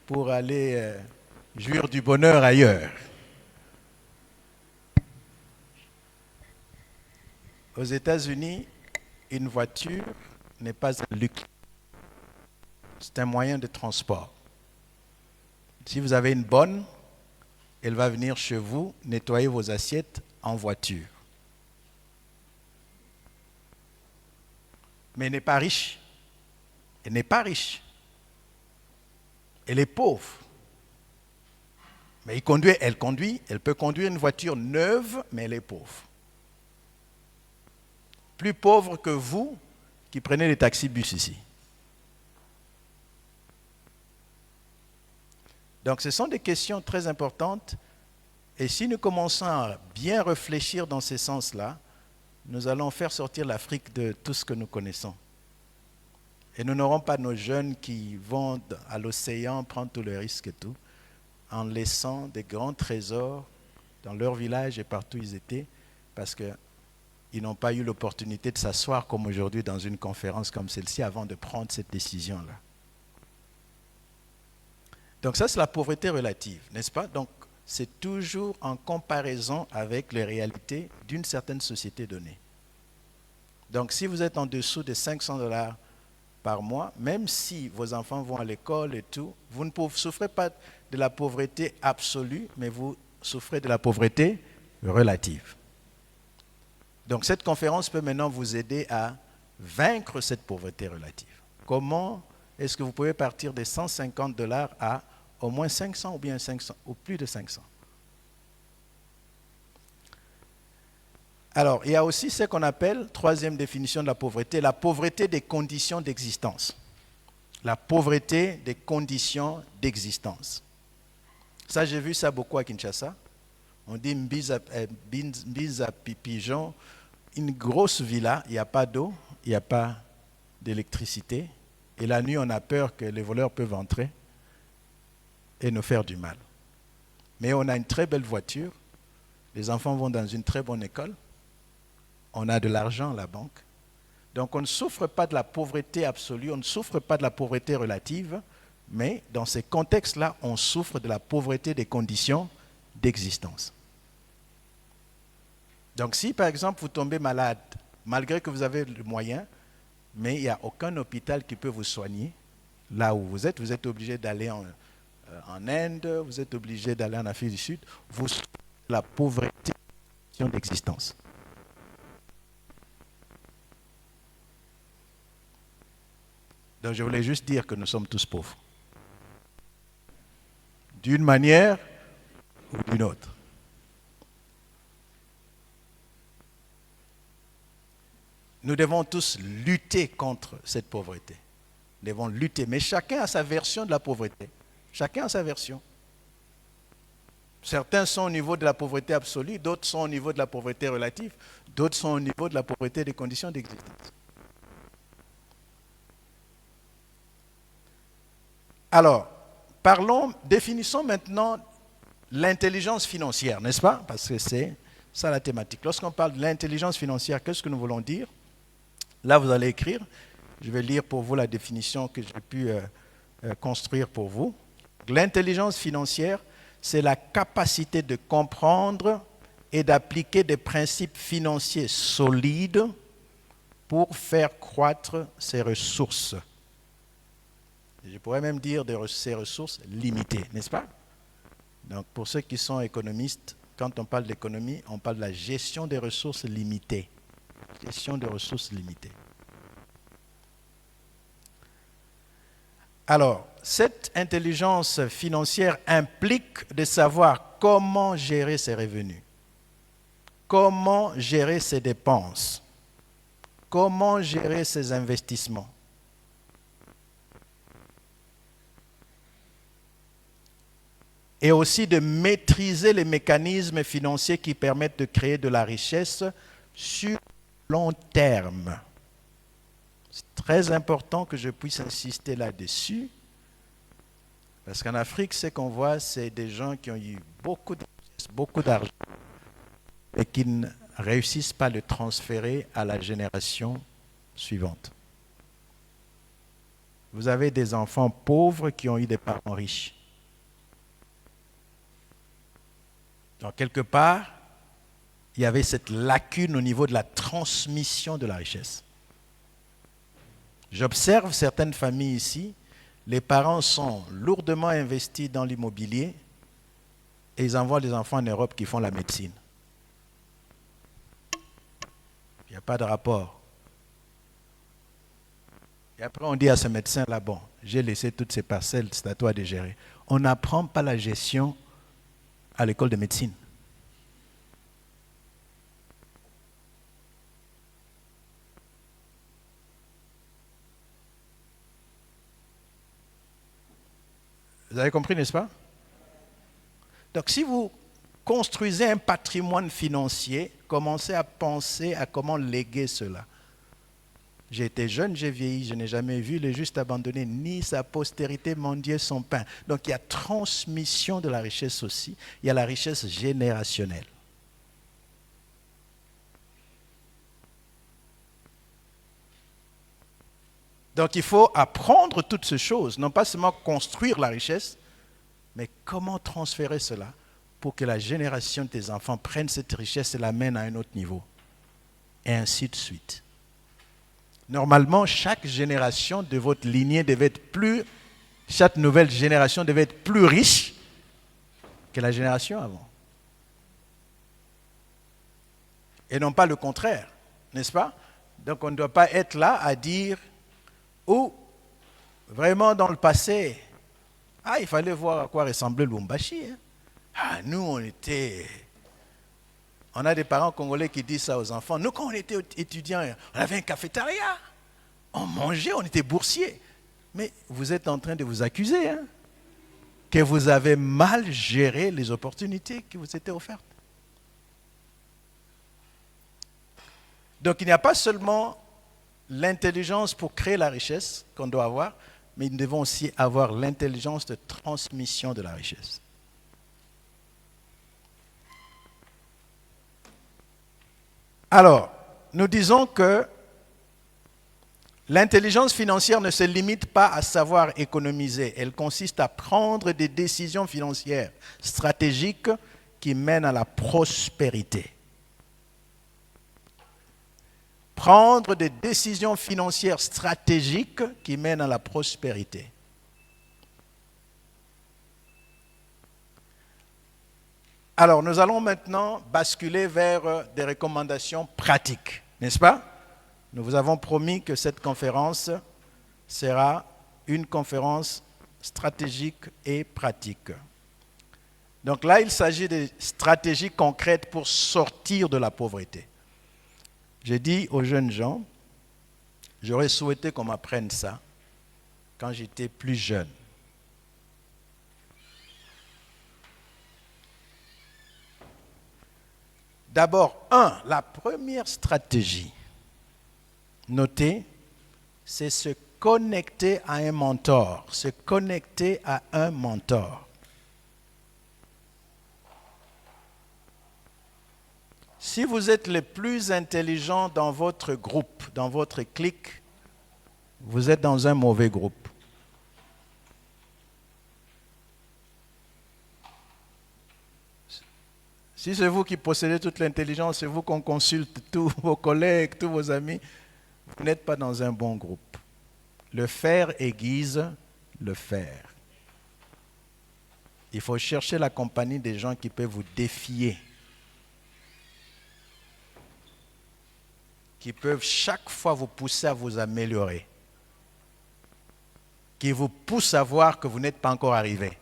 pour aller jouir du bonheur ailleurs. Aux États-Unis, une voiture n'est pas un luxe. C'est un moyen de transport. Si vous avez une bonne, elle va venir chez vous nettoyer vos assiettes en voiture. Mais elle n'est pas riche. Elle n'est pas riche. Elle est pauvre. Mais elle peut conduire une voiture neuve, mais elle est pauvre. Plus pauvre que vous qui prenez les taxis-bus ici. Donc ce sont des questions très importantes. Et si nous commençons à bien réfléchir dans ces sens-là, nous allons faire sortir l'Afrique de tout ce que nous connaissons. Et nous n'aurons pas nos jeunes qui vont à l'océan prendre tous les risques et tout, en laissant des grands trésors dans leur village et partout où ils étaient, parce qu'ils n'ont pas eu l'opportunité de s'asseoir comme aujourd'hui dans une conférence comme celle-ci avant de prendre cette décision-là. Donc ça, c'est la pauvreté relative, n'est-ce pas? Donc c'est toujours en comparaison avec les réalités d'une certaine société donnée. Donc si vous êtes en dessous de $500 par mois, même si vos enfants vont à l'école et tout, vous ne souffrez pas de la pauvreté absolue, mais vous souffrez de la pauvreté relative. Donc cette conférence peut maintenant vous aider à vaincre cette pauvreté relative. Comment est-ce que vous pouvez partir de $150 à au moins 500 ou bien 500 ou plus de 500? Alors, il y a aussi ce qu'on appelle, troisième définition de la pauvreté des conditions d'existence. La pauvreté des conditions d'existence. Ça, j'ai vu ça beaucoup à Kinshasa. On dit Mbiza Pigeon, une grosse villa, il n'y a pas d'eau, il n'y a pas d'électricité. Et la nuit, on a peur que les voleurs peuvent entrer et nous faire du mal. Mais on a une très belle voiture, les enfants vont dans une très bonne école, on a de l'argent à la banque. Donc on ne souffre pas de la pauvreté absolue, on ne souffre pas de la pauvreté relative, mais dans ces contextes-là, on souffre de la pauvreté des conditions d'existence. Donc si par exemple vous tombez malade, malgré que vous avez le moyen, mais il n'y a aucun hôpital qui peut vous soigner, là où vous êtes obligé d'aller en Inde, vous êtes obligé d'aller en Afrique du Sud, vous souffrez de la pauvreté d'existence. Donc je voulais juste dire que nous sommes tous pauvres. D'une manière ou d'une autre. Nous devons tous lutter contre cette pauvreté. Nous devons lutter, mais chacun a sa version de la pauvreté. Chacun a sa version. Certains sont au niveau de la pauvreté absolue, d'autres sont au niveau de la pauvreté relative, d'autres sont au niveau de la pauvreté des conditions d'existence. Alors, définissons maintenant l'intelligence financière, n'est-ce pas? Parce que c'est ça la thématique. Lorsqu'on parle de l'intelligence financière, qu'est-ce que nous voulons dire? Là, vous allez écrire. Je vais lire pour vous la définition que j'ai pu construire pour vous. L'intelligence financière, c'est la capacité de comprendre et d'appliquer des principes financiers solides pour faire croître ses ressources. Je pourrais même dire ses ressources limitées, n'est-ce pas? Donc, pour ceux qui sont économistes, quand on parle d'économie, on parle de la gestion des ressources limitées. Gestion des ressources limitées. Alors, cette intelligence financière implique de savoir comment gérer ses revenus, comment gérer ses dépenses, comment gérer ses investissements. Et aussi de maîtriser les mécanismes financiers qui permettent de créer de la richesse sur long terme. C'est très important que je puisse insister là-dessus, parce qu'en Afrique, ce qu'on voit, c'est des gens qui ont eu beaucoup de richesse, beaucoup d'argent, et qui ne réussissent pas à le transférer à la génération suivante. Vous avez des enfants pauvres qui ont eu des parents riches. Donc, quelque part, il y avait cette lacune au niveau de la transmission de la richesse. J'observe certaines familles ici, les parents sont lourdement investis dans l'immobilier et ils envoient les enfants en Europe qui font la médecine. Il n'y a pas de rapport. Et après, on dit à ce médecin-là, bon, j'ai laissé toutes ces parcelles, c'est à toi de gérer. On n'apprend pas la gestion à l'école de médecine. Vous avez compris, n'est-ce pas? Donc, si vous construisez un patrimoine financier, commencez à penser à comment léguer cela. J'ai été jeune, j'ai vieilli, je n'ai jamais vu le juste abandonner, ni sa postérité mendier son pain. Donc il y a transmission de la richesse aussi, il y a la richesse générationnelle. Donc il faut apprendre toutes ces choses, non pas seulement construire la richesse, mais comment transférer cela pour que la génération de tes enfants prenne cette richesse et l'amène à un autre niveau. Et ainsi de suite. Normalement, chaque génération de votre lignée devait être chaque nouvelle génération devait être plus riche que la génération avant. Et non pas le contraire, n'est-ce pas? Donc on ne doit pas être là à dire, vraiment dans le passé, il fallait voir à quoi ressemblait Lubumbashi. Nous on a des parents congolais qui disent ça aux enfants. Nous, quand on était étudiants, on avait un cafétéria. On mangeait, on était boursiers. Mais vous êtes en train de vous accuser que vous avez mal géré les opportunités qui vous étaient offertes. Donc il n'y a pas seulement l'intelligence pour créer la richesse qu'on doit avoir, mais nous devons aussi avoir l'intelligence de transmission de la richesse. Alors, nous disons que l'intelligence financière ne se limite pas à savoir économiser. Elle consiste à prendre des décisions financières stratégiques qui mènent à la prospérité. Prendre des décisions financières stratégiques qui mènent à la prospérité. Alors, nous allons maintenant basculer vers des recommandations pratiques, n'est-ce pas? Nous vous avons promis que cette conférence sera une conférence stratégique et pratique. Donc là, il s'agit de stratégies concrètes pour sortir de la pauvreté. J'ai dit aux jeunes gens, j'aurais souhaité qu'on m'apprenne ça quand j'étais plus jeune. D'abord, la première stratégie, notez, c'est se connecter à un mentor. Se connecter à un mentor. Si vous êtes le plus intelligent dans votre groupe, dans votre clique, vous êtes dans un mauvais groupe. Si c'est vous qui possédez toute l'intelligence, c'est vous qu'on consulte tous vos collègues, tous vos amis, vous n'êtes pas dans un bon groupe. Le faire aiguise le faire. Il faut chercher la compagnie des gens qui peuvent vous défier, qui peuvent chaque fois vous pousser à vous améliorer, qui vous poussent à voir que vous n'êtes pas encore arrivé.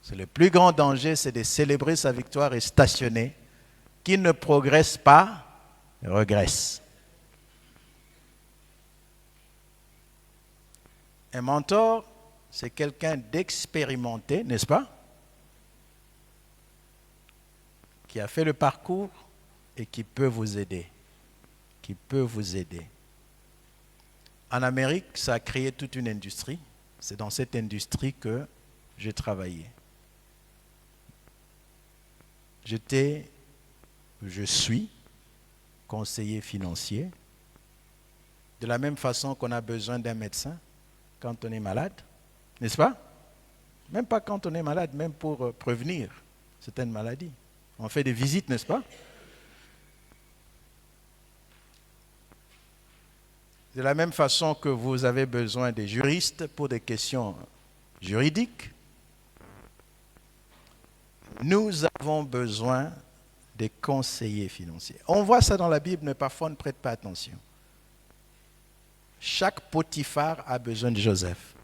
C'est le plus grand danger, c'est de célébrer sa victoire et stationner. Qui ne progresse pas, regresse. Un mentor, c'est quelqu'un d'expérimenté, n'est-ce pas? Qui a fait le parcours et qui peut vous aider. Qui peut vous aider. En Amérique, ça a créé toute une industrie. C'est dans cette industrie que j'ai travaillé. Je suis conseiller financier. De la même façon qu'on a besoin d'un médecin quand on est malade, n'est-ce pas? Même pas quand on est malade, même pour prévenir certaines maladies. On fait des visites, n'est-ce pas? De la même façon que vous avez besoin des juristes pour des questions juridiques, nous avons besoin des conseillers financiers. On voit ça dans la Bible, mais parfois on ne prête pas attention. Chaque Potiphar a besoin de Joseph.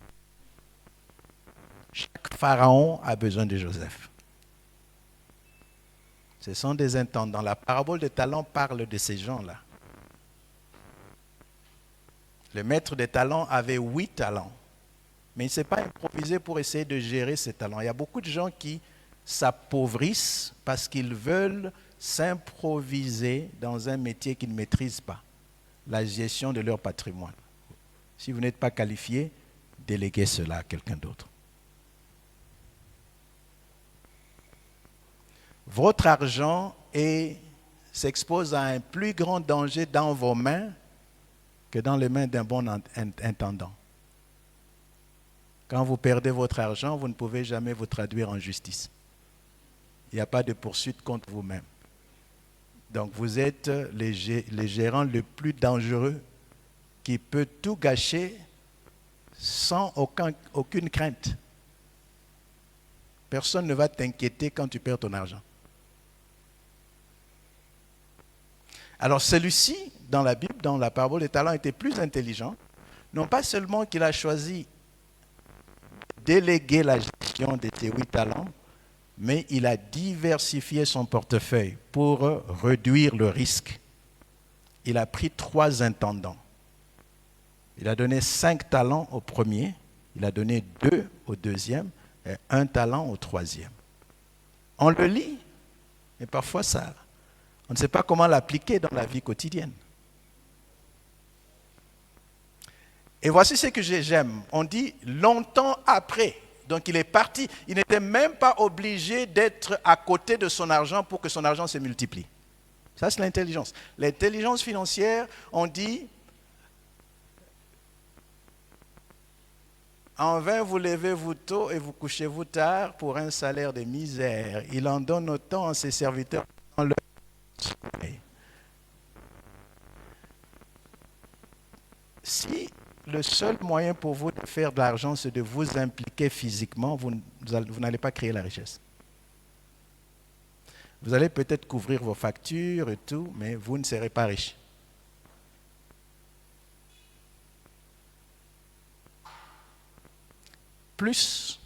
Chaque pharaon a besoin de Joseph. Ce sont des intendants. La parabole des talents parle de ces gens-là. Le maître des talents avait 8 talents. Mais il ne s'est pas improvisé pour essayer de gérer ces talents. Il y a beaucoup de gens qui s'appauvrissent parce qu'ils veulent s'improviser dans un métier qu'ils ne maîtrisent pas. La gestion de leur patrimoine. Si vous n'êtes pas qualifié, déléguez cela à quelqu'un d'autre. Votre argent s'expose à un plus grand danger dans vos mains que dans les mains d'un bon intendant. Quand vous perdez votre argent, vous ne pouvez jamais vous traduire en justice. Il n'y a pas de poursuite contre vous-même. Donc vous êtes les gérants le plus dangereux qui peut tout gâcher sans aucune crainte. Personne ne va t'inquiéter quand tu perds ton argent. Alors celui-ci, dans la Bible, dans la parabole des talents, était plus intelligent. Non pas seulement qu'il a choisi de déléguer la gestion de ses 8 talents, mais il a diversifié son portefeuille pour réduire le risque. Il a pris 3 intendants. Il a donné 5 talents au premier, il a donné 2 au deuxième et 1 talent au troisième. On le lit, mais parfois on ne sait pas comment l'appliquer dans la vie quotidienne. Et voici ce que j'aime. On dit longtemps après. Donc il est parti. Il n'était même pas obligé d'être à côté de son argent pour que son argent se multiplie. Ça, c'est l'intelligence. L'intelligence financière, on dit, en vain vous levez-vous tôt et vous couchez-vous tard pour un salaire de misère. Il en donne autant à ses serviteurs dans leur sommeil. Si le seul moyen pour vous de faire de l'argent, c'est de vous impliquer physiquement, vous n'allez pas créer la richesse. Vous allez peut-être couvrir vos factures et tout, mais vous ne serez pas riche. Plus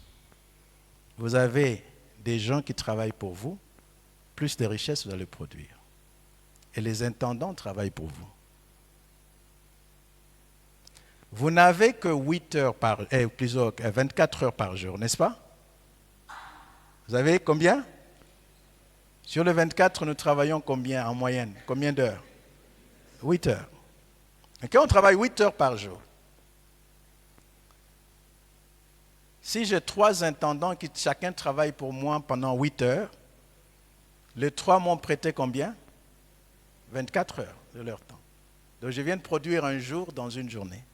vous avez des gens qui travaillent pour vous, plus de richesses vous allez produire. Et les intendants travaillent pour vous. Vous n'avez que 24 heures par jour, n'est-ce pas? Vous avez combien? Sur le 24, nous travaillons combien en moyenne? Combien d'heures? 8 heures. Okay, on travaille 8 heures par jour. Si j'ai 3 intendants qui chacun travaille pour moi pendant 8 heures, les 3 m'ont prêté combien? 24 heures de leur temps. Donc je viens de produire un jour dans une journée.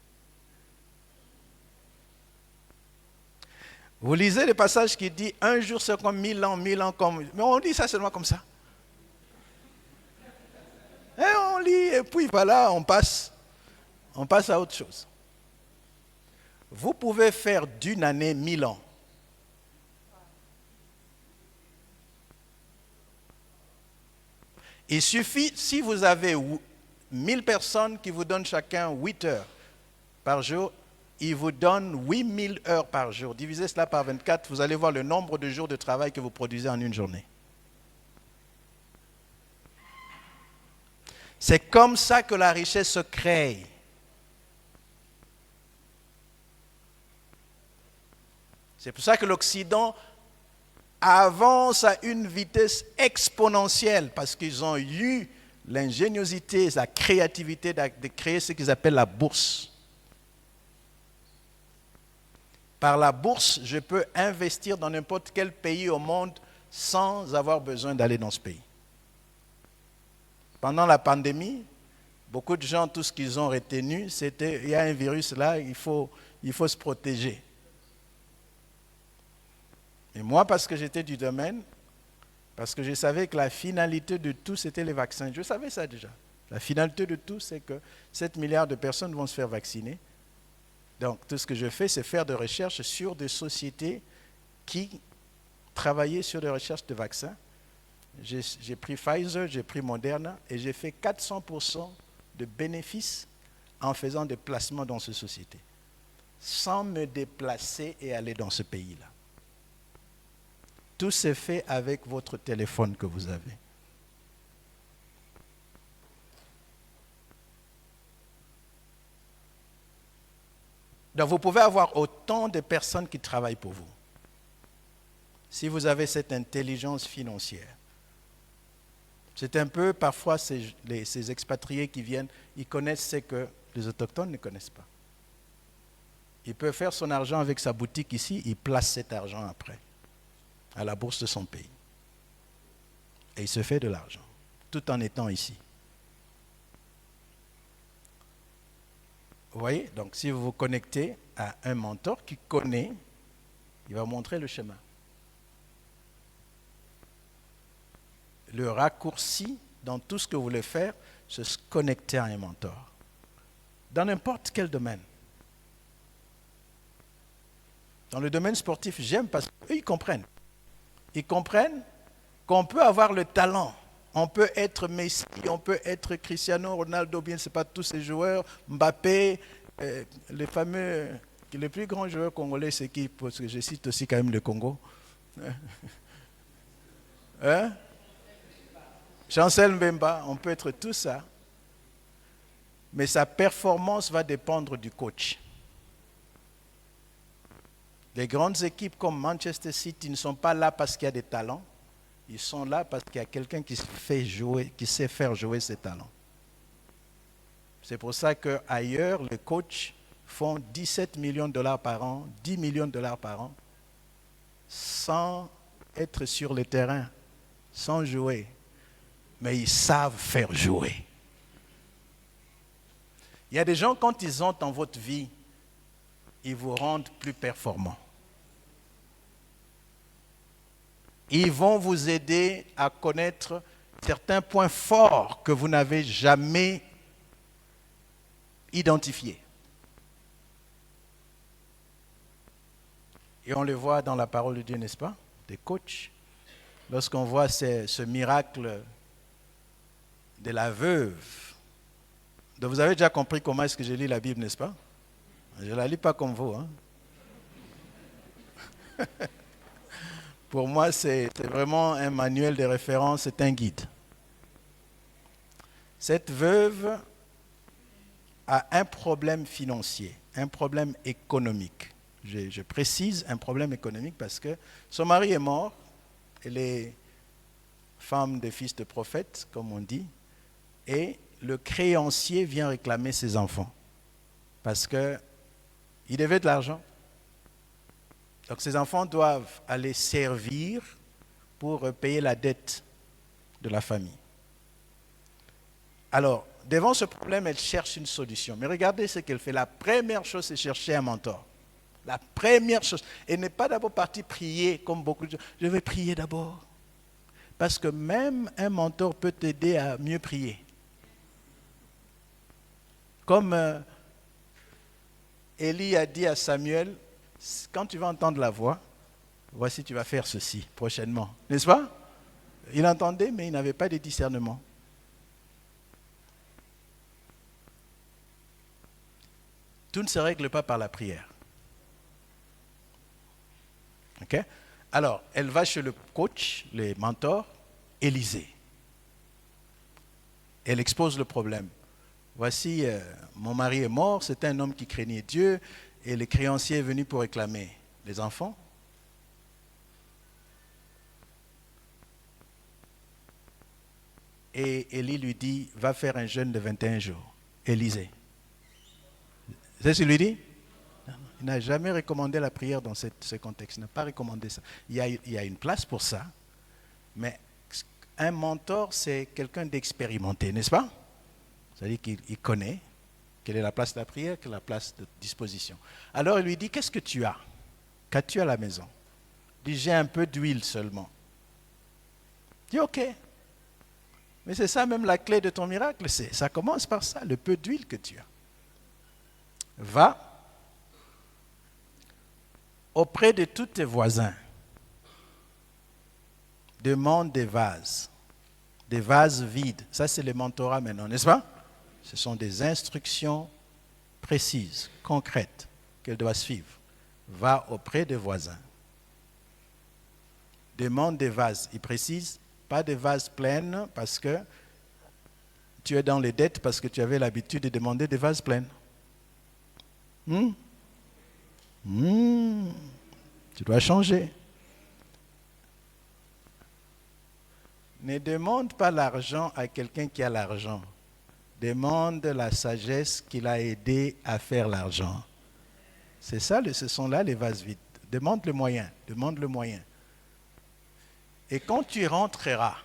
Vous lisez le passage qui dit « Un jour c'est comme 1000 ans comme... » Mais on dit ça seulement comme ça. Et on lit et puis voilà, on passe à autre chose. Vous pouvez faire d'une année 1000 ans. Il suffit, si vous avez 1000 personnes qui vous donnent chacun 8 heures par jour, il vous donne 8000 heures par jour. Divisez cela par 24, vous allez voir le nombre de jours de travail que vous produisez en une journée. C'est comme ça que la richesse se crée. C'est pour ça que l'Occident avance à une vitesse exponentielle, parce qu'ils ont eu l'ingéniosité, la créativité de créer ce qu'ils appellent la bourse. Par la bourse, je peux investir dans n'importe quel pays au monde sans avoir besoin d'aller dans ce pays. Pendant la pandémie, beaucoup de gens, tout ce qu'ils ont retenu, c'était, il y a un virus là, il faut se protéger. Et moi, parce que j'étais du domaine, parce que je savais que la finalité de tout, c'était les vaccins. Je savais ça déjà. La finalité de tout, c'est que 7 milliards de personnes vont se faire vacciner. Donc, tout ce que je fais, c'est faire des recherches sur des sociétés qui travaillaient sur des recherches de vaccins. J'ai pris Pfizer, j'ai pris Moderna, et j'ai fait 400% de bénéfices en faisant des placements dans ces sociétés, sans me déplacer et aller dans ce pays-là. Tout s'est fait avec votre téléphone que vous avez. Donc vous pouvez avoir autant de personnes qui travaillent pour vous. Si vous avez cette intelligence financière. C'est un peu, parfois, ces expatriés qui viennent, ils connaissent ce que les autochtones ne connaissent pas. Il peut faire son argent avec sa boutique ici, il place cet argent après à la bourse de son pays. Et il se fait de l'argent, tout en étant ici. Vous voyez? Donc si vous vous connectez à un mentor qui connaît, il va montrer le chemin. Le raccourci dans tout ce que vous voulez faire, c'est se connecter à un mentor. Dans n'importe quel domaine. Dans le domaine sportif, j'aime parce qu'eux, ils comprennent. Ils comprennent qu'on peut avoir le talent. On peut être Messi, on peut être Cristiano Ronaldo, bien c'est pas tous ces joueurs, Mbappé, les fameux, les plus grands joueurs congolais, c'est qui? Parce que je cite aussi quand même le Congo. Hein? Chancel Mbemba, on peut être tout ça. Mais sa performance va dépendre du coach. Les grandes équipes comme Manchester City ne sont pas là parce qu'il y a des talents. Ils sont là parce qu'il y a quelqu'un qui sait faire jouer ses talents. C'est pour ça qu'ailleurs, les coachs font 17 millions de dollars par an, 10 millions de dollars par an, sans être sur le terrain, sans jouer. Mais ils savent faire jouer. Il y a des gens, quand ils entrent dans votre vie, ils vous rendent plus performants. Ils vont vous aider à connaître certains points forts que vous n'avez jamais identifiés. Et on le voit dans la parole de Dieu, n'est-ce pas? Des coachs. Lorsqu'on voit ce miracle de la veuve. Donc vous avez déjà compris comment est-ce que je lis la Bible, n'est-ce pas? Je ne la lis pas comme vous. Hein? Pour moi, c'est vraiment un manuel de référence, c'est un guide. Cette veuve a un problème financier, un problème économique. Je précise un problème économique parce que son mari est mort, elle est femme de fils de prophète, comme on dit, et le créancier vient réclamer ses enfants parce qu'il devait de l'argent. Donc ces enfants doivent aller servir pour payer la dette de la famille. Alors, devant ce problème, elle cherche une solution. Mais regardez ce qu'elle fait. La première chose, c'est chercher un mentor. La première chose. Elle n'est pas d'abord partie prier comme beaucoup de gens. Je vais prier d'abord. Parce que même un mentor peut t'aider à mieux prier. Comme Élie a dit à Samuel, quand tu vas entendre la voix, voici tu vas faire ceci prochainement. N'est-ce pas? Il entendait, mais il n'avait pas de discernement. Tout ne se règle pas par la prière. Ok? Alors, elle va chez le coach, le mentor, Élisée. Elle expose le problème. Voici, mon mari est mort, c'était un homme qui craignait Dieu, et le créancier est venu pour réclamer les enfants. Et Élie lui dit, va faire un jeûne de 21 jours. Élisée. C'est ce qu'il lui dit? Il n'a jamais recommandé la prière dans ce contexte. Il n'a pas recommandé ça. Il y a une place pour ça. Mais un mentor, c'est quelqu'un d'expérimenté, n'est-ce pas? C'est-à-dire qu'il connaît quelle est la place de la prière, quelle est la place de disposition. Alors il lui dit, qu'est-ce que tu as? Qu'as-tu à la maison? Il dit, j'ai un peu d'huile seulement. Il dit, ok. Mais c'est ça même la clé de ton miracle. Ça commence par ça, le peu d'huile que tu as. Va auprès de tous tes voisins. Demande des vases vides. Ça, c'est le mentorat maintenant, n'est-ce pas? Ce sont des instructions précises, concrètes, qu'elle doit suivre. Va auprès des voisins. Demande des vases. Il précise, pas des vases pleins parce que tu es dans les dettes parce que tu avais l'habitude de demander des vases pleins. Tu dois changer. Ne demande pas l'argent à quelqu'un qui a l'argent. Demande la sagesse qui l'a aidé à faire l'argent. C'est ça, ce sont là les vases vides. Demande le moyen, demande le moyen. Et quand tu rentreras,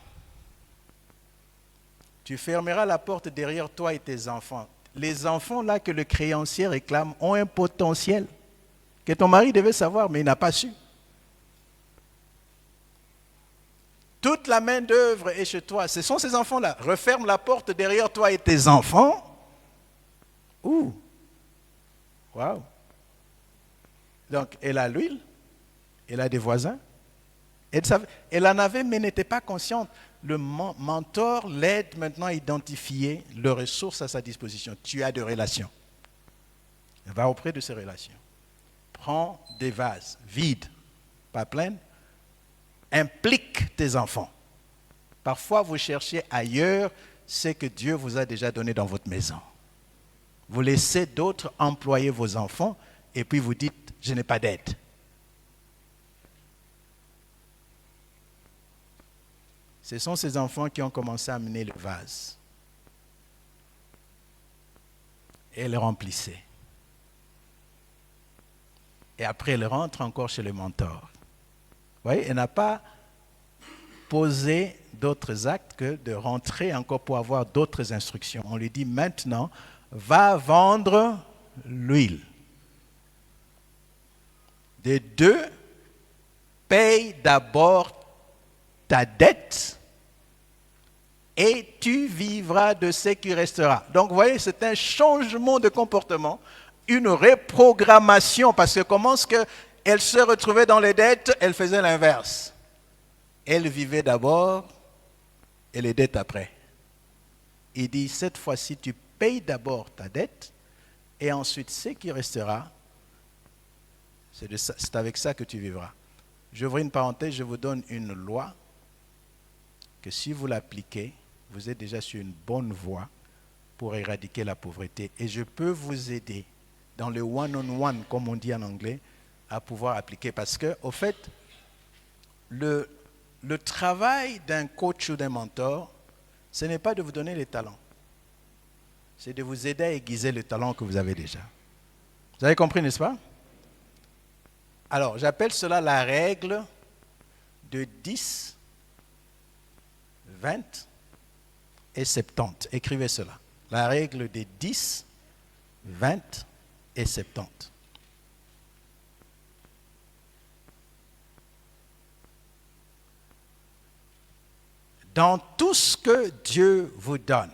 tu fermeras la porte derrière toi et tes enfants. Les enfants là que le créancier réclame ont un potentiel que ton mari devait savoir, mais il n'a pas su. Toute la main d'œuvre est chez toi. Ce sont ces enfants-là. Referme la porte derrière toi et tes enfants. Ouh! Waouh! Donc, elle a l'huile, elle a des voisins. Elle en avait, mais n'était pas consciente. Le mentor l'aide maintenant à identifier les ressources à sa disposition. Tu as des relations. Va auprès de ces relations. Prends des vases vides, pas pleins. Implique tes enfants. Parfois, vous cherchez ailleurs ce que Dieu vous a déjà donné dans votre maison. Vous laissez d'autres employer vos enfants et puis vous dites, je n'ai pas d'aide. Ce sont ces enfants qui ont commencé à amener le vase. Et elle remplissait. Et après, elle rentre encore chez le mentor. Vous voyez, elle n'a pas posé d'autres actes que de rentrer encore pour avoir d'autres instructions. On lui dit maintenant, va vendre l'huile. Des deux, paye d'abord ta dette et tu vivras de ce qui restera. Donc, vous voyez, c'est un changement de comportement, une reprogrammation, parce que comment est-ce qu'elle se retrouvait dans les dettes, elle faisait l'inverse. Elle vivait d'abord et les dettes après. Il dit, cette fois-ci, tu payes d'abord ta dette et ensuite, ce qui restera, c'est avec ça que tu vivras. J'ouvre une parenthèse, je vous donne une loi que si vous l'appliquez, vous êtes déjà sur une bonne voie pour éradiquer la pauvreté. Et je peux vous aider dans le one-on-one, comme on dit en anglais, à pouvoir appliquer. Parce que, au fait, le travail d'un coach ou d'un mentor, ce n'est pas de vous donner les talents. C'est de vous aider à aiguiser le talent que vous avez déjà. Vous avez compris, n'est-ce pas? Alors, j'appelle cela la règle de 10, 20 et 70. Écrivez cela. La règle des 10, 20 et 70. Dans tout ce que Dieu vous donne,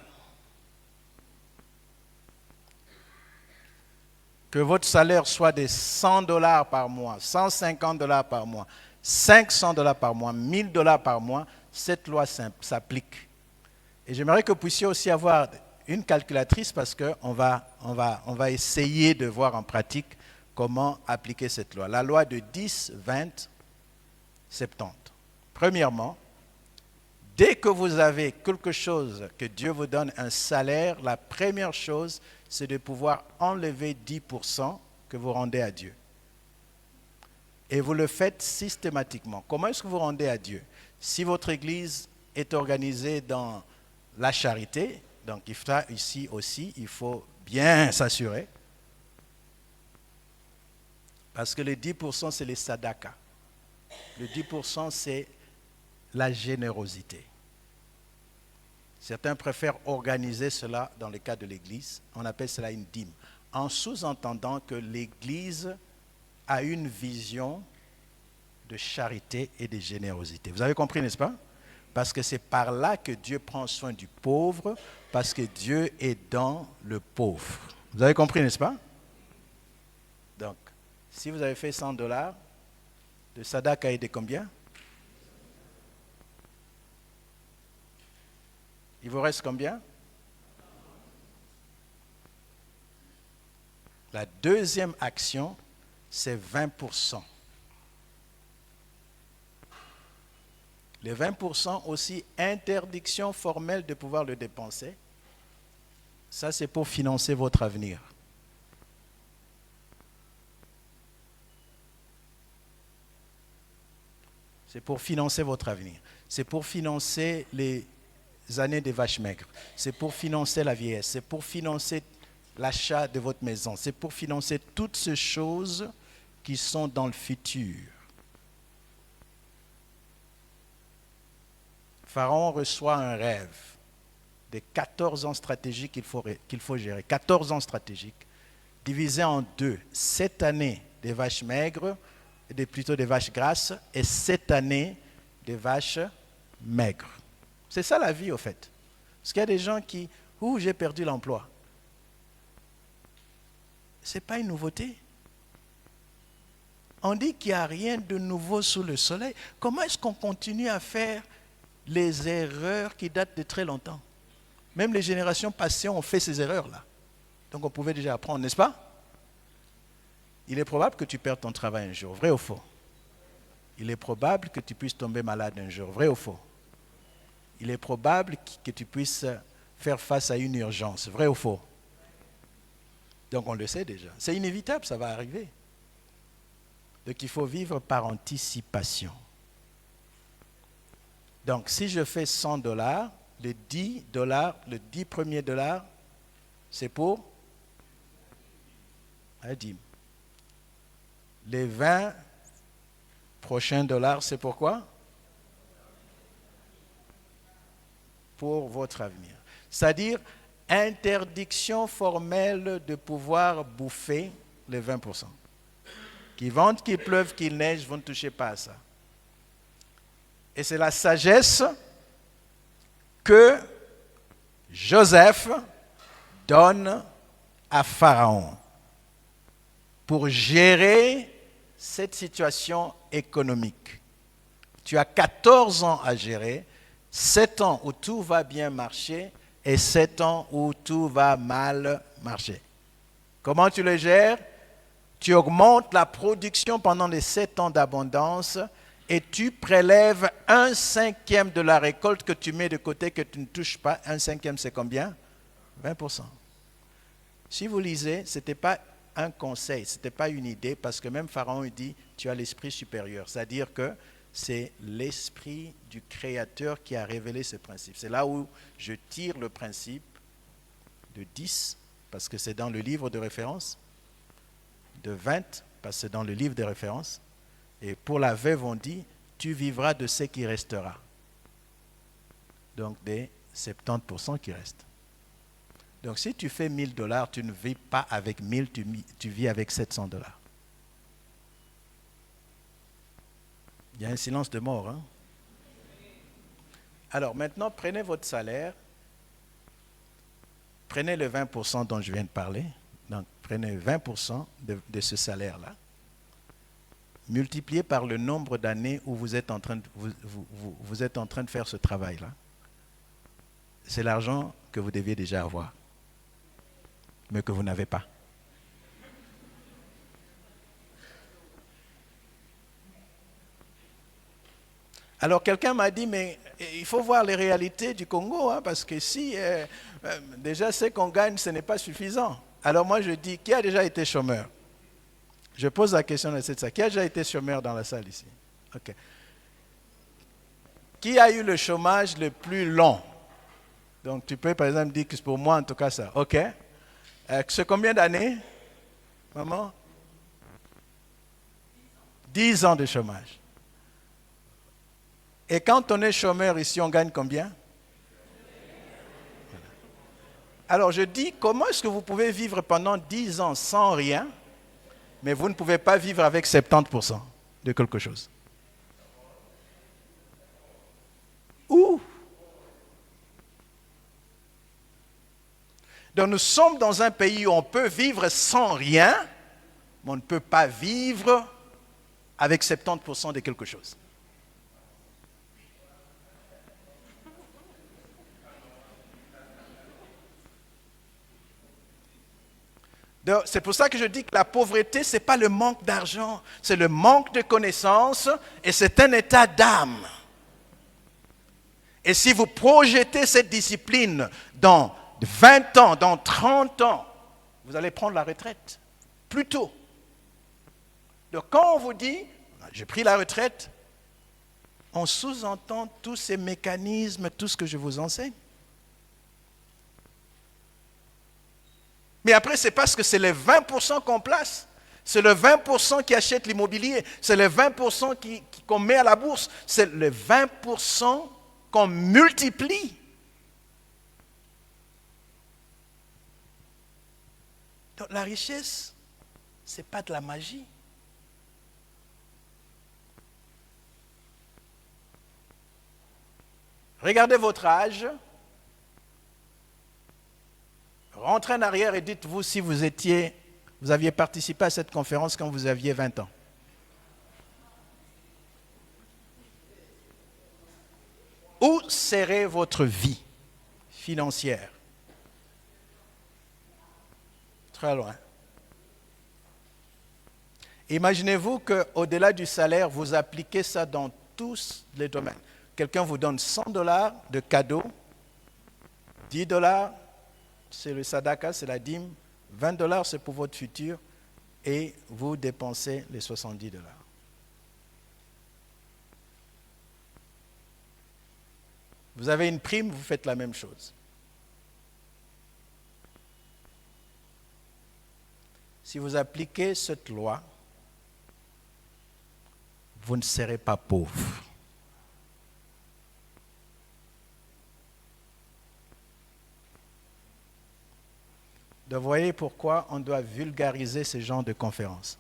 que votre salaire soit de $100 par mois, $150 par mois, $500 par mois, $1000 par mois, cette loi s'applique. Et j'aimerais que vous puissiez aussi avoir une calculatrice parce qu'on va essayer de voir en pratique comment appliquer cette loi. La loi de 10, 20, 70. Premièrement, dès que vous avez quelque chose, que Dieu vous donne un salaire, la première chose, c'est de pouvoir enlever 10% que vous rendez à Dieu. Et vous le faites systématiquement. Comment est-ce que vous rendez à Dieu? Si votre église est organisée dans la charité, donc ici aussi, il faut bien s'assurer. Parce que les 10%, c'est les sadaka. Le 10%, c'est la générosité. Certains préfèrent organiser cela dans le cas de l'église. On appelle cela une dîme. En sous-entendant que l'église a une vision de charité et de générosité. Vous avez compris, n'est-ce pas? Parce que c'est par là que Dieu prend soin du pauvre, parce que Dieu est dans le pauvre. Vous avez compris, n'est-ce pas? Donc, si vous avez fait $100, le sadaka est de combien? Il vous reste combien? La deuxième action, c'est 20%. Les 20% aussi, interdiction formelle de pouvoir le dépenser. Ça, c'est pour financer votre avenir. C'est pour financer votre avenir. C'est pour financer les années des vaches maigres. C'est pour financer la vieillesse. C'est pour financer l'achat de votre maison. C'est pour financer toutes ces choses qui sont dans le futur. Pharaon reçoit un rêve des 14 ans stratégiques qu'il faut gérer. 14 ans stratégiques, divisés en deux. 7 années des vaches maigres, plutôt des vaches grasses, et 7 années des vaches maigres. C'est ça la vie, au fait. Parce qu'il y a des gens qui, j'ai perdu l'emploi. Ce n'est pas une nouveauté. On dit qu'il n'y a rien de nouveau sous le soleil. Comment est-ce qu'on continue à faire les erreurs qui datent de très longtemps? Même les générations passées ont fait ces erreurs-là. Donc on pouvait déjà apprendre, n'est-ce pas? Il est probable que tu perdes ton travail un jour, vrai ou faux? Il est probable que tu puisses tomber malade un jour, vrai ou faux? Il est probable que tu puisses faire face à une urgence, vrai ou faux? Donc on le sait déjà. C'est inévitable, ça va arriver. Donc il faut vivre par anticipation. Donc si je fais $100, les $10, le 10 premiers dollars, c'est pour la dîme. Les 20 prochains dollars, c'est pourquoi? Pour votre avenir. C'est-à-dire, interdiction formelle de pouvoir bouffer les 20%. Qu'il vente, qu'il pleuve, qu'il neige, vous ne touchez pas à ça. Et c'est la sagesse que Joseph donne à Pharaon pour gérer cette situation économique. Tu as 14 ans à gérer, 7 ans où tout va bien marcher et 7 ans où tout va mal marcher. Comment tu le gères? Tu augmentes la production pendant les 7 ans d'abondance et tu prélèves 1/5 de la récolte que tu mets de côté, que tu ne touches pas. 1/5, c'est combien? 20%. Si vous lisez, ce n'était pas un conseil, ce n'était pas une idée, parce que même Pharaon dit, tu as l'esprit supérieur. C'est-à-dire que c'est l'esprit du Créateur qui a révélé ce principe. C'est là où je tire le principe de 10, parce que c'est dans le livre de référence, de 20, parce que c'est dans le livre de référence, et pour la veuve, on dit, tu vivras de ce qui restera. Donc des 70% qui restent. Donc si tu fais $1000, tu ne vis pas avec 1000, tu vis avec $700. Il y a un silence de mort. Hein? Alors maintenant, prenez votre salaire, prenez le 20% dont je viens de parler, donc prenez 20% de ce salaire-là, multiplié par le nombre d'années où vous êtes en train de faire ce travail-là. C'est l'argent que vous deviez déjà avoir. mais que vous n'avez pas. Alors quelqu'un m'a dit, mais il faut voir les réalités du Congo, hein, parce que si déjà ce qu'on gagne, ce n'est pas suffisant. Alors moi je dis, qui a déjà été chômeur? Je pose la question de ça. Qui a déjà été chômeur dans la salle ici? Ok. Qui a eu le chômage le plus long? Donc tu peux par exemple dire que c'est pour moi en tout cas ça. Ok. C'est combien d'années, maman? 10 ans de chômage. Et quand on est chômeur ici, on gagne combien? Alors je dis, comment est-ce que vous pouvez vivre pendant 10 ans sans rien, mais vous ne pouvez pas vivre avec 70% de quelque chose? Où? Donc nous sommes dans un pays où on peut vivre sans rien, mais on ne peut pas vivre avec 70% de quelque chose. C'est pour ça que je dis que la pauvreté, ce n'est pas le manque d'argent, c'est le manque de connaissances et c'est un état d'âme. Et si vous projetez cette discipline dans 20 ans, dans 30 ans, vous allez prendre la retraite plus tôt. Donc quand on vous dit, j'ai pris la retraite, on sous-entend tous ces mécanismes, tout ce que je vous enseigne. Mais après, c'est parce que c'est les 20% qu'on place. C'est le 20% qui achète l'immobilier. C'est les 20% qu'on met à la bourse. C'est les 20% qu'on multiplie. Donc la richesse, ce n'est pas de la magie. Regardez votre âge. Rentrez en arrière et dites-vous si vous aviez participé à cette conférence quand vous aviez 20 ans. Où serait votre vie financière? Très loin. Imaginez-vous qu'au-delà du salaire, vous appliquez ça dans tous les domaines. Quelqu'un vous donne $100 de cadeau, $10, c'est le sadaka, c'est la dîme, $20 c'est pour votre futur, et vous dépensez les $70. Vous avez une prime, vous faites la même chose. Si vous appliquez cette loi, vous ne serez pas pauvre. Donc, vous voyez pourquoi on doit vulgariser ce genre de conférences.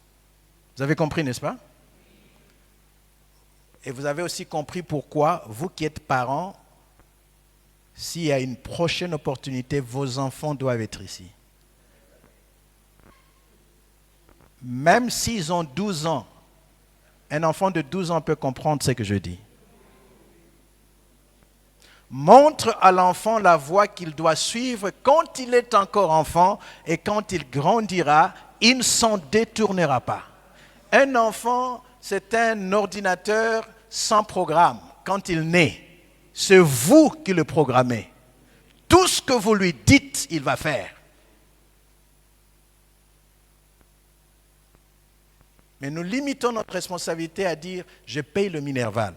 Vous avez compris, n'est-ce pas? Et vous avez aussi compris pourquoi, vous qui êtes parents, s'il y a une prochaine opportunité, vos enfants doivent être ici. Même s'ils ont 12 ans, un enfant de 12 ans peut comprendre ce que je dis. Montre à l'enfant la voie qu'il doit suivre quand il est encore enfant et quand il grandira, il ne s'en détournera pas. Un enfant, c'est un ordinateur sans programme quand il naît. C'est vous qui le programmez. Tout ce que vous lui dites, il va faire. Mais nous limitons notre responsabilité à dire « je paye le Minerval ».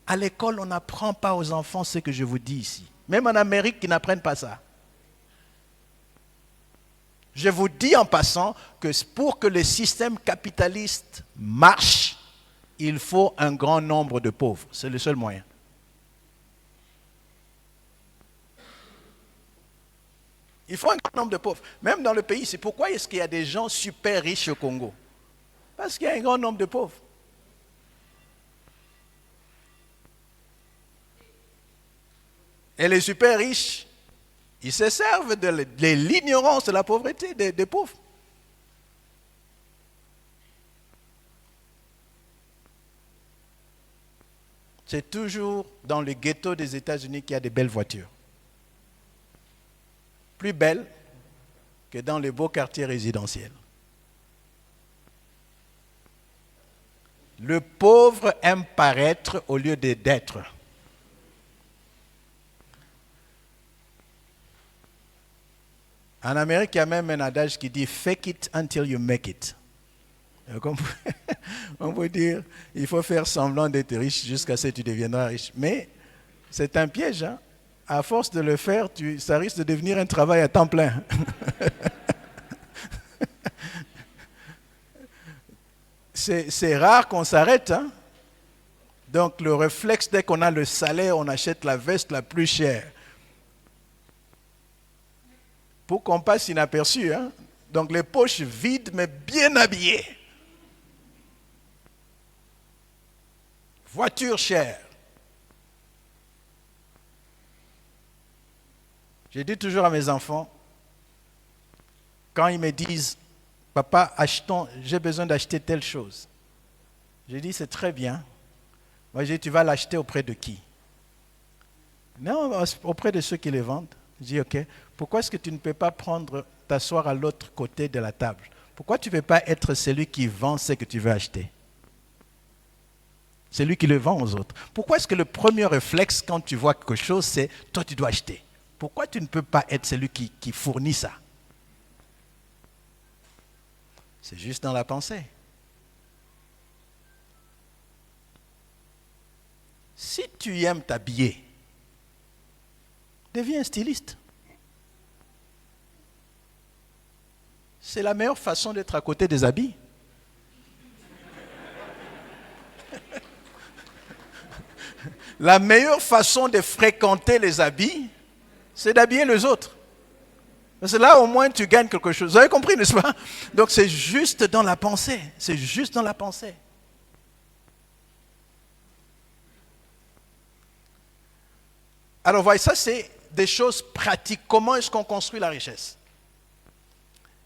À l'école, on n'apprend pas aux enfants ce que je vous dis ici. Même en Amérique, ils n'apprennent pas ça. Je vous dis en passant que pour que le système capitaliste marche, il faut un grand nombre de pauvres. C'est le seul moyen. Il faut un grand nombre de pauvres. Même dans le pays, c'est pourquoi est-ce qu'il y a des gens super riches au Congo? Parce qu'il y a un grand nombre de pauvres. Et les super riches, ils se servent de l'ignorance, de la pauvreté des pauvres. C'est toujours dans le ghetto des États-Unis qu'il y a des belles voitures. Plus belles que dans les beaux quartiers résidentiels. Le pauvre aime paraître au lieu d'être. En Amérique, il y a même un adage qui dit « fake it until you make it ». On peut dire il faut faire semblant d'être riche jusqu'à ce que tu deviendras riche. Mais c'est un piège. Hein? À force de le faire, ça risque de devenir un travail à temps plein. C'est rare qu'on s'arrête. Hein? Donc le réflexe, dès qu'on a le salaire, on achète la veste la plus chère. Pour qu'on passe inaperçu. Hein? Donc les poches vides mais bien habillées. Voiture chère. Je dis toujours à mes enfants, quand ils me disent, papa, achetons, j'ai besoin d'acheter telle chose. Je dis, c'est très bien. Moi, je dis, tu vas l'acheter auprès de qui? Non, auprès de ceux qui les vendent. Je dis, ok, pourquoi est-ce que tu ne peux pas t'asseoir à l'autre côté de la table? Pourquoi tu ne peux pas être celui qui vend ce que tu veux acheter? C'est lui qui le vend aux autres. Pourquoi est-ce que le premier réflexe quand tu vois quelque chose, c'est toi tu dois acheter? Pourquoi tu ne peux pas être celui qui fournit ça? C'est juste dans la pensée. Si tu aimes t'habiller, deviens un styliste. C'est la meilleure façon d'être à côté des habits. La meilleure façon de fréquenter les habits, c'est d'habiller les autres. Parce que là, au moins, tu gagnes quelque chose. Vous avez compris, n'est-ce pas? Donc, c'est juste dans la pensée. C'est juste dans la pensée. Alors, voyez, ça, c'est des choses pratiques. Comment est-ce qu'on construit la richesse?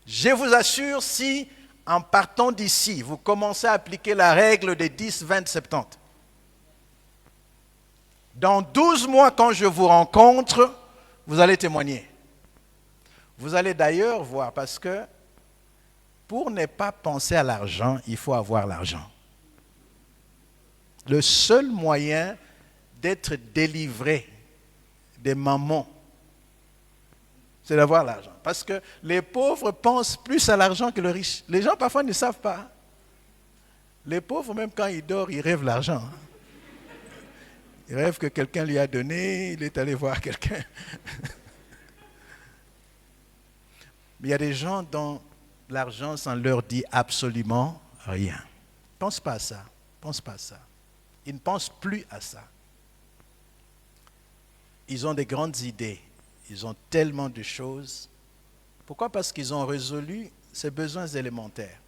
Je vous assure, si, en partant d'ici, vous commencez à appliquer la règle des 10, 20, 70, dans 12 mois, quand je vous rencontre, vous allez témoigner. Vous allez d'ailleurs voir, parce que pour ne pas penser à l'argent, il faut avoir l'argent. Le seul moyen d'être délivré des mamans, c'est d'avoir l'argent. Parce que les pauvres pensent plus à l'argent que les riches. Les gens parfois ne savent pas. Les pauvres, même quand ils dorment, ils rêvent l'argent. Il rêve que quelqu'un lui a donné, il est allé voir quelqu'un. Mais il y a des gens dont l'argent, ça ne leur dit absolument rien. Pense pas à ça. Pense pas à ça. Ils ne pensent plus à ça. Ils ont des grandes idées. Ils ont tellement de choses. Pourquoi? Parce qu'ils ont résolu ces besoins élémentaires.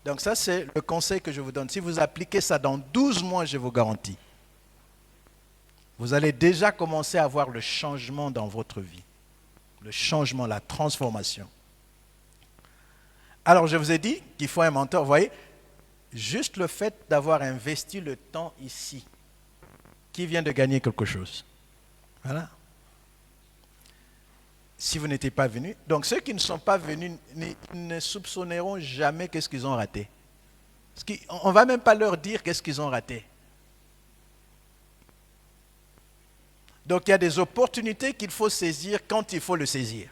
Donc ça, c'est le conseil que je vous donne. Si vous appliquez ça dans 12 mois, je vous garantis, vous allez déjà commencer à voir le changement dans votre vie. Le changement, la transformation. Alors, je vous ai dit qu'il faut un mentor. Vous voyez, juste le fait d'avoir investi le temps ici, qui vient de gagner quelque chose. Voilà. Si vous n'étiez pas venu. Donc ceux qui ne sont pas venus ne soupçonneront jamais qu'est-ce qu'ils ont raté. On ne va même pas leur dire qu'est-ce qu'ils ont raté. Donc il y a des opportunités qu'il faut saisir quand il faut le saisir.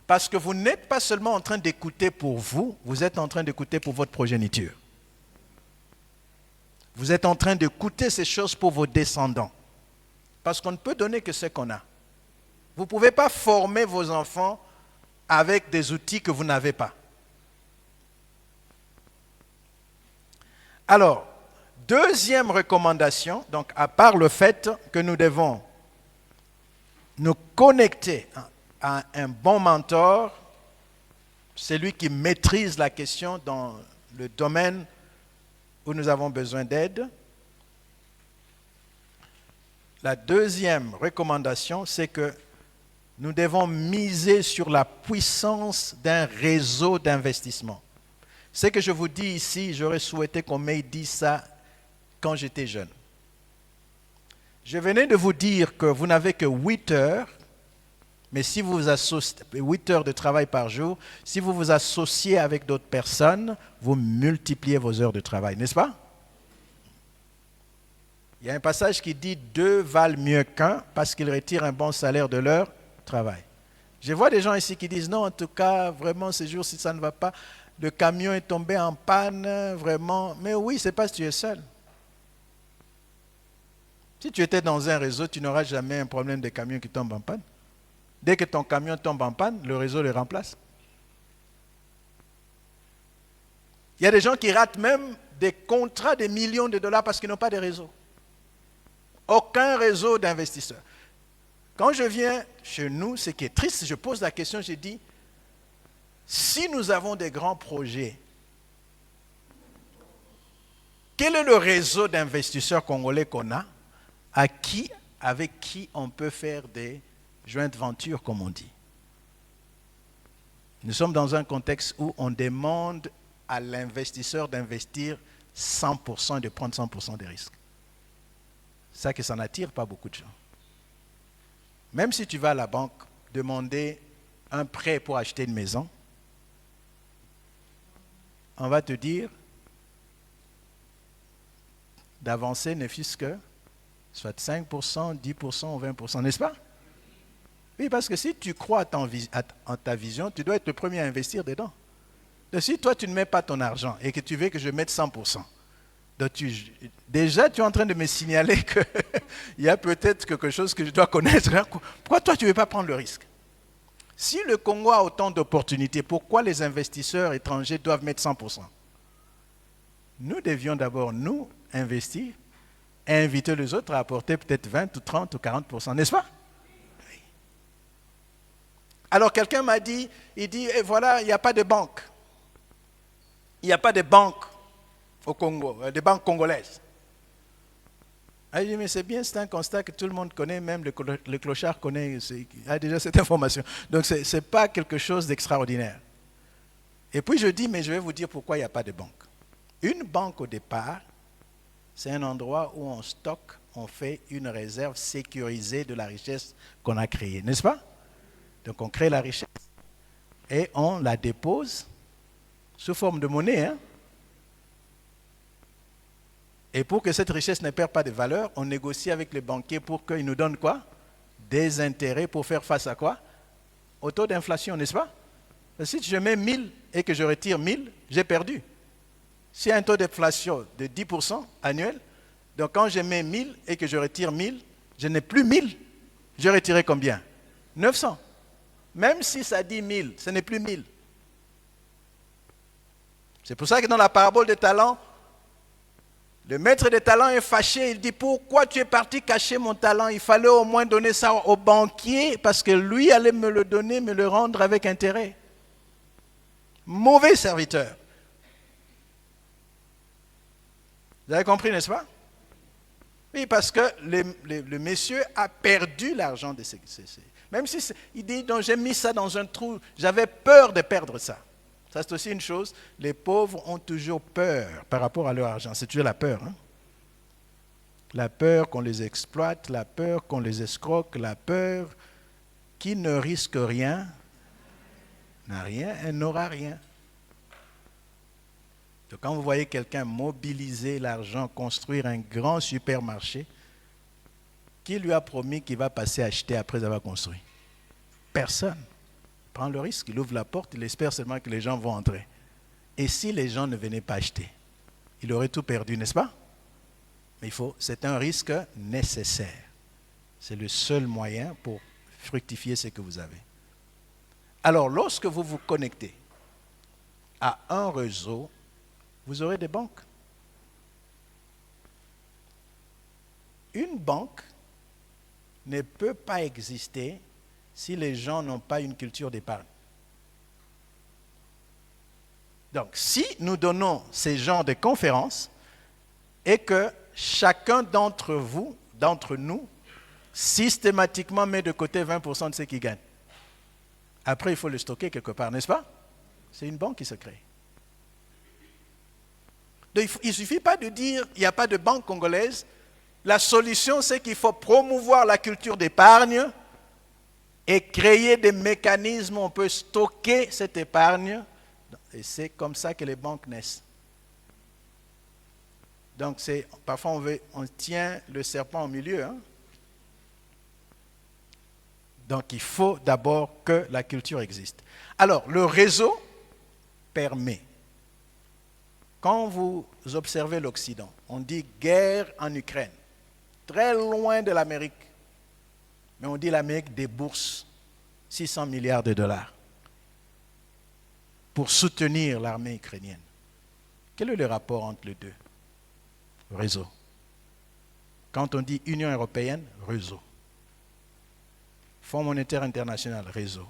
Parce que vous n'êtes pas seulement en train d'écouter pour vous, vous êtes en train d'écouter pour votre progéniture. Vous êtes en train d'écouter ces choses pour vos descendants. Parce qu'on ne peut donner que ce qu'on a. Vous ne pouvez pas former vos enfants avec des outils que vous n'avez pas. Alors, deuxième recommandation, donc à part le fait que nous devons nous connecter à un bon mentor, celui qui maîtrise la question dans le domaine où nous avons besoin d'aide. La deuxième recommandation, c'est que nous devons miser sur la puissance d'un réseau d'investissement. Ce que je vous dis ici, j'aurais souhaité qu'on m'ait dit ça quand j'étais jeune. Je venais de vous dire que vous n'avez que 8 heures Mais si vous vous associez, 8 heures de travail par jour, si vous vous associez avec d'autres personnes, vous multipliez vos heures de travail, n'est-ce pas? Il y a un passage qui dit « deux valent mieux qu'un parce qu'ils retirent un bon salaire de leur travail ». Je vois des gens ici qui disent « non, en tout cas, vraiment, ces jours-ci, ça ne va pas. Le camion est tombé en panne, vraiment. » Mais oui, c'est parce que tu es seul. Si tu étais dans un réseau, tu n'auras jamais un problème de camion qui tombe en panne. Dès que ton camion tombe en panne, le réseau le remplace. Il y a des gens qui ratent même des contrats de millions de dollars parce qu'ils n'ont pas de réseau. Aucun réseau d'investisseurs. Quand je viens chez nous, ce qui est triste, je pose la question, je dis, si nous avons des grands projets, quel est le réseau d'investisseurs congolais qu'on a, avec qui on peut faire des jointes ventures, comme on dit? Nous sommes dans un contexte où on demande à l'investisseur d'investir 100%, de prendre 100% des risques. C'est ça que ça n'attire pas beaucoup de gens. Même si tu vas à la banque demander un prêt pour acheter une maison, on va te dire d'avancer ne fût-ce que soit 5%, 10% ou 20%, n'est-ce pas? Oui, parce que si tu crois en ta vision, tu dois être le premier à investir dedans. Donc, si toi, tu ne mets pas ton argent et que tu veux que je mette 100%, donc déjà, tu es en train de me signaler qu'il y a peut-être quelque chose que je dois connaître. Pourquoi toi, tu ne veux pas prendre le risque? Si le Congo a autant d'opportunités, pourquoi les investisseurs étrangers doivent mettre 100%? Nous devions d'abord, nous, investir et inviter les autres à apporter peut-être 20 ou 30 ou 40%, n'est-ce pas? Oui. Alors quelqu'un m'a dit, il dit, et voilà, il n'y a pas de banque. Il n'y a pas de banque au Congo, des banques congolaises. Ah, je dis, mais c'est bien, c'est un constat que tout le monde connaît, même le clochard connaît, a déjà cette information. Donc ce n'est pas quelque chose d'extraordinaire. Et puis je dis, mais je vais vous dire pourquoi il n'y a pas de banque. Une banque au départ, c'est un endroit où on stocke, on fait une réserve sécurisée de la richesse qu'on a créée, n'est-ce pas? Donc on crée la richesse et on la dépose sous forme de monnaie. Hein? Et pour que cette richesse ne perde pas de valeur, on négocie avec les banquiers pour qu'ils nous donnent quoi? Des intérêts pour faire face à quoi? Au taux d'inflation, n'est-ce pas? Si je mets 1000 et que je retire 1000, j'ai perdu. S'il y a un taux d'inflation de 10% annuel, donc quand je mets 1000 et que je retire 1000, je n'ai plus 1000. Je retirerai combien? 900. Même si ça dit 1000, ce n'est plus 1000. C'est pour ça que dans la parabole des talents, le maître des talents est fâché. Il dit, pourquoi tu es parti cacher mon talent? Il fallait au moins donner ça au banquier parce que lui allait me le donner, me le rendre avec intérêt. Mauvais serviteur. Vous avez compris, n'est-ce pas? Oui, parce que le monsieur a perdu l'argent de ses... Même si il dit, donc j'ai mis ça dans un trou, j'avais peur de perdre ça. Ça, c'est aussi une chose, les pauvres ont toujours peur par rapport à leur argent. C'est toujours la peur. Hein? La peur qu'on les exploite, la peur qu'on les escroque, la peur qui ne risque rien, n'a rien, elle n'aura rien. Donc quand vous voyez quelqu'un mobiliser l'argent, construire un grand supermarché, qui lui a promis qu'il va passer acheter après avoir construit? Personne. Il prend le risque, il ouvre la porte, il espère seulement que les gens vont entrer. Et si les gens ne venaient pas acheter, il aurait tout perdu, n'est-ce pas? Mais c'est un risque nécessaire. C'est le seul moyen pour fructifier ce que vous avez. Alors, lorsque vous vous connectez à un réseau, vous aurez des banques. Une banque ne peut pas exister si les gens n'ont pas une culture d'épargne. Donc, si nous donnons ces genres de conférences et que chacun d'entre nous, systématiquement met de côté 20% de ce qu'il gagne, après il faut le stocker quelque part, n'est-ce pas? C'est une banque qui se crée. Donc, il ne suffit pas de dire il n'y a pas de banque congolaise. La solution, c'est qu'il faut promouvoir la culture d'épargne et créer des mécanismes où on peut stocker cette épargne. Et c'est comme ça que les banques naissent. Donc, parfois, on tient le serpent au milieu. Hein? Donc, il faut d'abord que la culture existe. Alors, le réseau permet. Quand vous observez l'Occident, on dit guerre en Ukraine, très loin de l'Amérique. Mais on dit l'Amérique débourse 600 milliards de dollars pour soutenir l'armée ukrainienne. Quel est le rapport entre les deux? Réseau. Quand on dit Union européenne, réseau. Fonds monétaire international, réseau.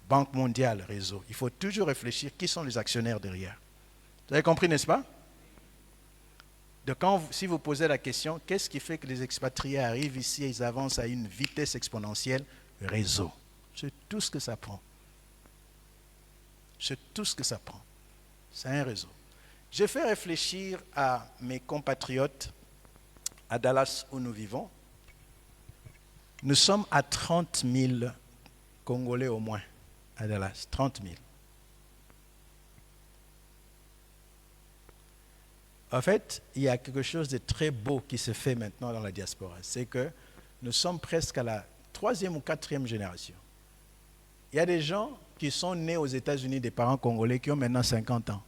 Banque mondiale, réseau. Il faut toujours réfléchir qui sont les actionnaires derrière. Vous avez compris, n'est-ce pas? Donc si vous posez la question, qu'est-ce qui fait que les expatriés arrivent ici et ils avancent à une vitesse exponentielle? Réseau. C'est tout ce que ça prend. C'est tout ce que ça prend. C'est un réseau. Je fais réfléchir à mes compatriotes à Dallas où nous vivons. Nous sommes à 30 000 Congolais au moins à Dallas. 30 000. En fait, il y a quelque chose de très beau qui se fait maintenant dans la diaspora. C'est que nous sommes presque à la 3e ou 4e génération. Il y a des gens qui sont nés aux États-Unis, des parents congolais qui ont maintenant 50 ans.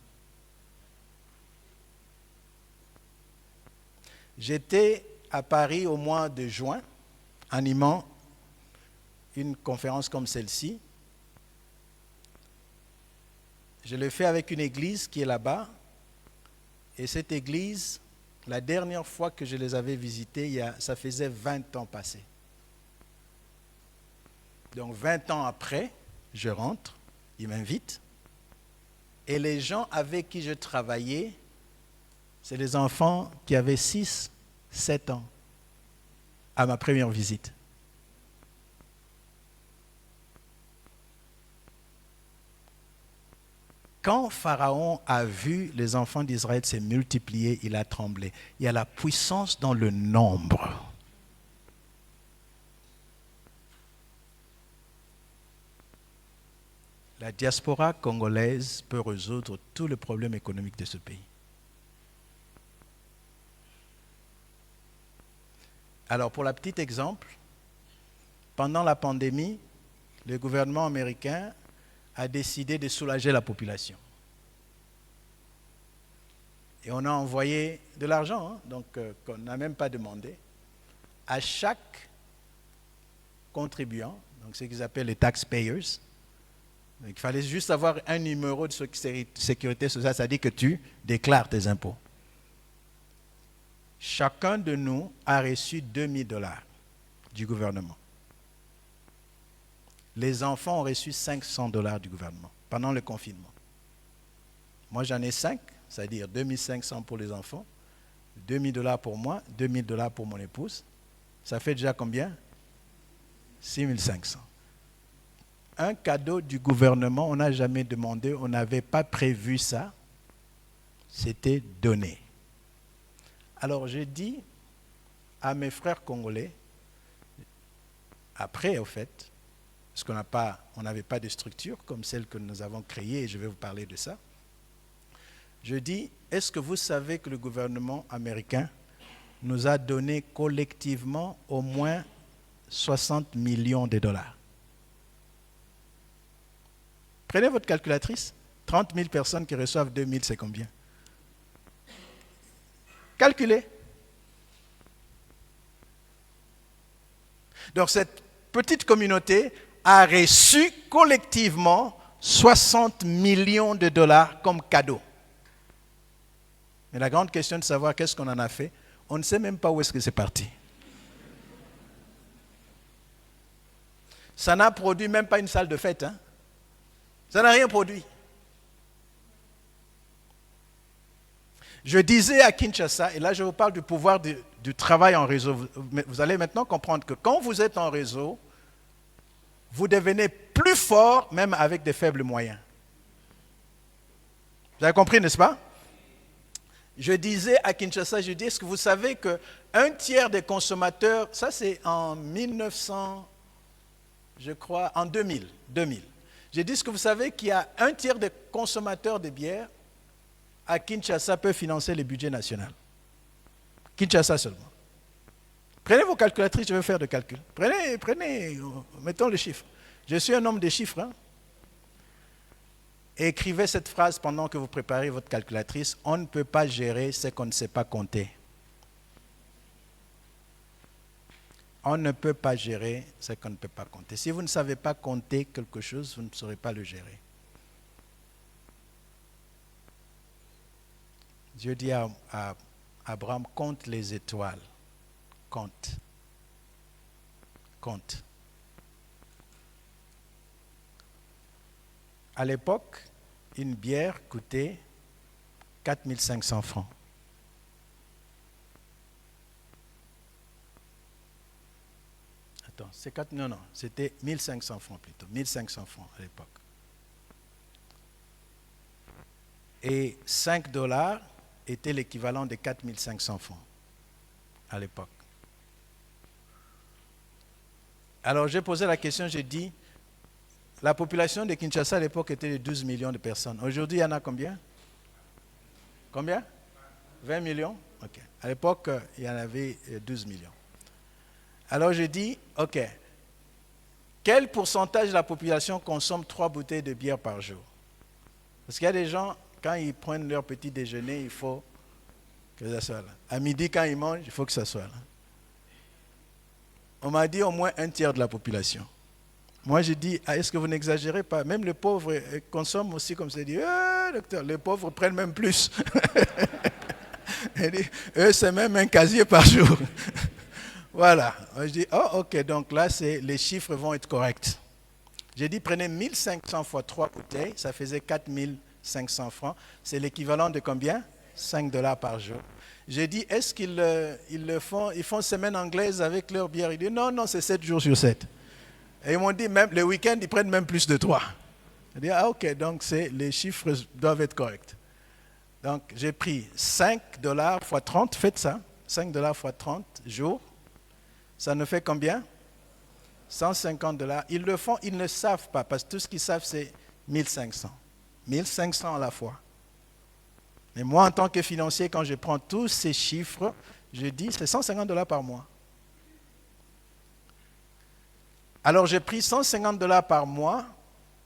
J'étais à Paris au mois de juin, animant une conférence comme celle-ci. Je l'ai fait avec une église qui est là-bas. Et cette église, la dernière fois que je les avais visités, ça faisait 20 ans passés. Donc 20 ans après, je rentre, ils m'invitent. Et les gens avec qui je travaillais, c'est des enfants qui avaient 6, 7 ans à ma première visite. Quand Pharaon a vu les enfants d'Israël se multiplier, il a tremblé. Il y a la puissance dans le nombre. La diaspora congolaise peut résoudre tous les problèmes économiques de ce pays. Alors, pour la petite exemple, pendant la pandémie, le gouvernement américain a décidé de soulager la population. Et on a envoyé de l'argent, hein, donc qu'on n'a même pas demandé, à chaque contribuant, donc ce qu'ils appellent les taxpayers. Donc, il fallait juste avoir un numéro de sécurité sociale, c'est-à-dire que tu déclares tes impôts. Chacun de nous a reçu 2000 $ du gouvernement. Les enfants ont reçu 500 $ du gouvernement pendant le confinement. Moi, j'en ai 5, c'est-à-dire 2500 pour les enfants, 2000 $ pour moi, 2000 $ pour mon épouse. Ça fait déjà combien? 6500. Un cadeau du gouvernement, on n'a jamais demandé, on n'avait pas prévu ça. C'était donné. Alors, j'ai dit à mes frères congolais, après, au fait, parce qu'on n'avait pas de structure comme celle que nous avons créée, et je vais vous parler de ça. Je dis, est-ce que vous savez que le gouvernement américain nous a donné collectivement au moins 60 millions de $? Prenez votre calculatrice, 30 000 personnes qui reçoivent 2000, c'est combien? Calculez. Donc cette petite communauté a reçu collectivement 60 millions de $ comme cadeau. Mais la grande question de savoir qu'est-ce qu'on en a fait, on ne sait même pas où est-ce que c'est parti. Ça n'a produit même pas une salle de fête. Hein? Ça n'a rien produit. Je disais à Kinshasa, et là je vous parle du pouvoir du travail en réseau. Vous allez maintenant comprendre que quand vous êtes en réseau, vous devenez plus fort même avec des faibles moyens. Vous avez compris, n'est-ce pas? Je disais à Kinshasa, je dis, est-ce que vous savez qu'un tiers des consommateurs, ça c'est en 1900, je crois, en 2000. J'ai dit, est-ce que vous savez qu'il y a un tiers des consommateurs de bière à Kinshasa peut financer le budget national? Kinshasa seulement. Prenez vos calculatrices, je vais faire de calcul. Prenez, mettons les chiffres. Je suis un homme de chiffres. Hein? Et écrivez cette phrase pendant que vous préparez votre calculatrice. On ne peut pas gérer ce qu'on ne sait pas compter. On ne peut pas gérer ce qu'on ne peut pas compter. Si vous ne savez pas compter quelque chose, vous ne saurez pas le gérer. Dieu dit à Abraham, compte les étoiles. Compte. À l'époque, une bière coûtait 4500 francs. Attends, c'était 1500 francs plutôt. 1500 francs à l'époque. Et 5 dollars était l'équivalent de 4500 francs à l'époque. Alors j'ai posé la question, j'ai dit, la population de Kinshasa à l'époque était de 12 millions de personnes. Aujourd'hui, il y en a combien? Combien? 20 millions? Ok. À l'époque, il y en avait 12 millions. Alors j'ai dit, ok, quel pourcentage de la population consomme 3 bouteilles de bière par jour? Parce qu'il y a des gens, quand ils prennent leur petit déjeuner, il faut que ça soit là. À midi, quand ils mangent, il faut que ça soit là. On m'a dit au moins un tiers de la population. Moi, j'ai dit, est-ce que vous n'exagérez pas? Même les pauvres consomment aussi comme ça. Il dit, docteur, les pauvres prennent même plus. Il dit, eux, c'est même un casier par jour. Voilà. Je dis, ok, donc là, les chiffres vont être corrects. J'ai dit, prenez 1500 fois 3 bouteilles, ça faisait 4500 francs. C'est l'équivalent de combien? 5 dollars par jour. J'ai dit, est-ce qu'ils font semaine anglaise avec leur bière? Il dit, non, c'est 7 jours sur 7. Et ils m'ont dit, même le week-end, ils prennent même plus de 3. J'ai dit, ok, donc les chiffres doivent être corrects. Donc, j'ai pris 5 dollars fois 30, faites ça, 5 dollars fois 30 jours. Ça nous fait combien? 150 dollars. Ils le font, ils ne savent pas, parce que tout ce qu'ils savent, c'est 1500. 1500 à la fois. Mais moi, en tant que financier, quand je prends tous ces chiffres, je dis c'est 150 dollars par mois. Alors, j'ai pris 150 dollars par mois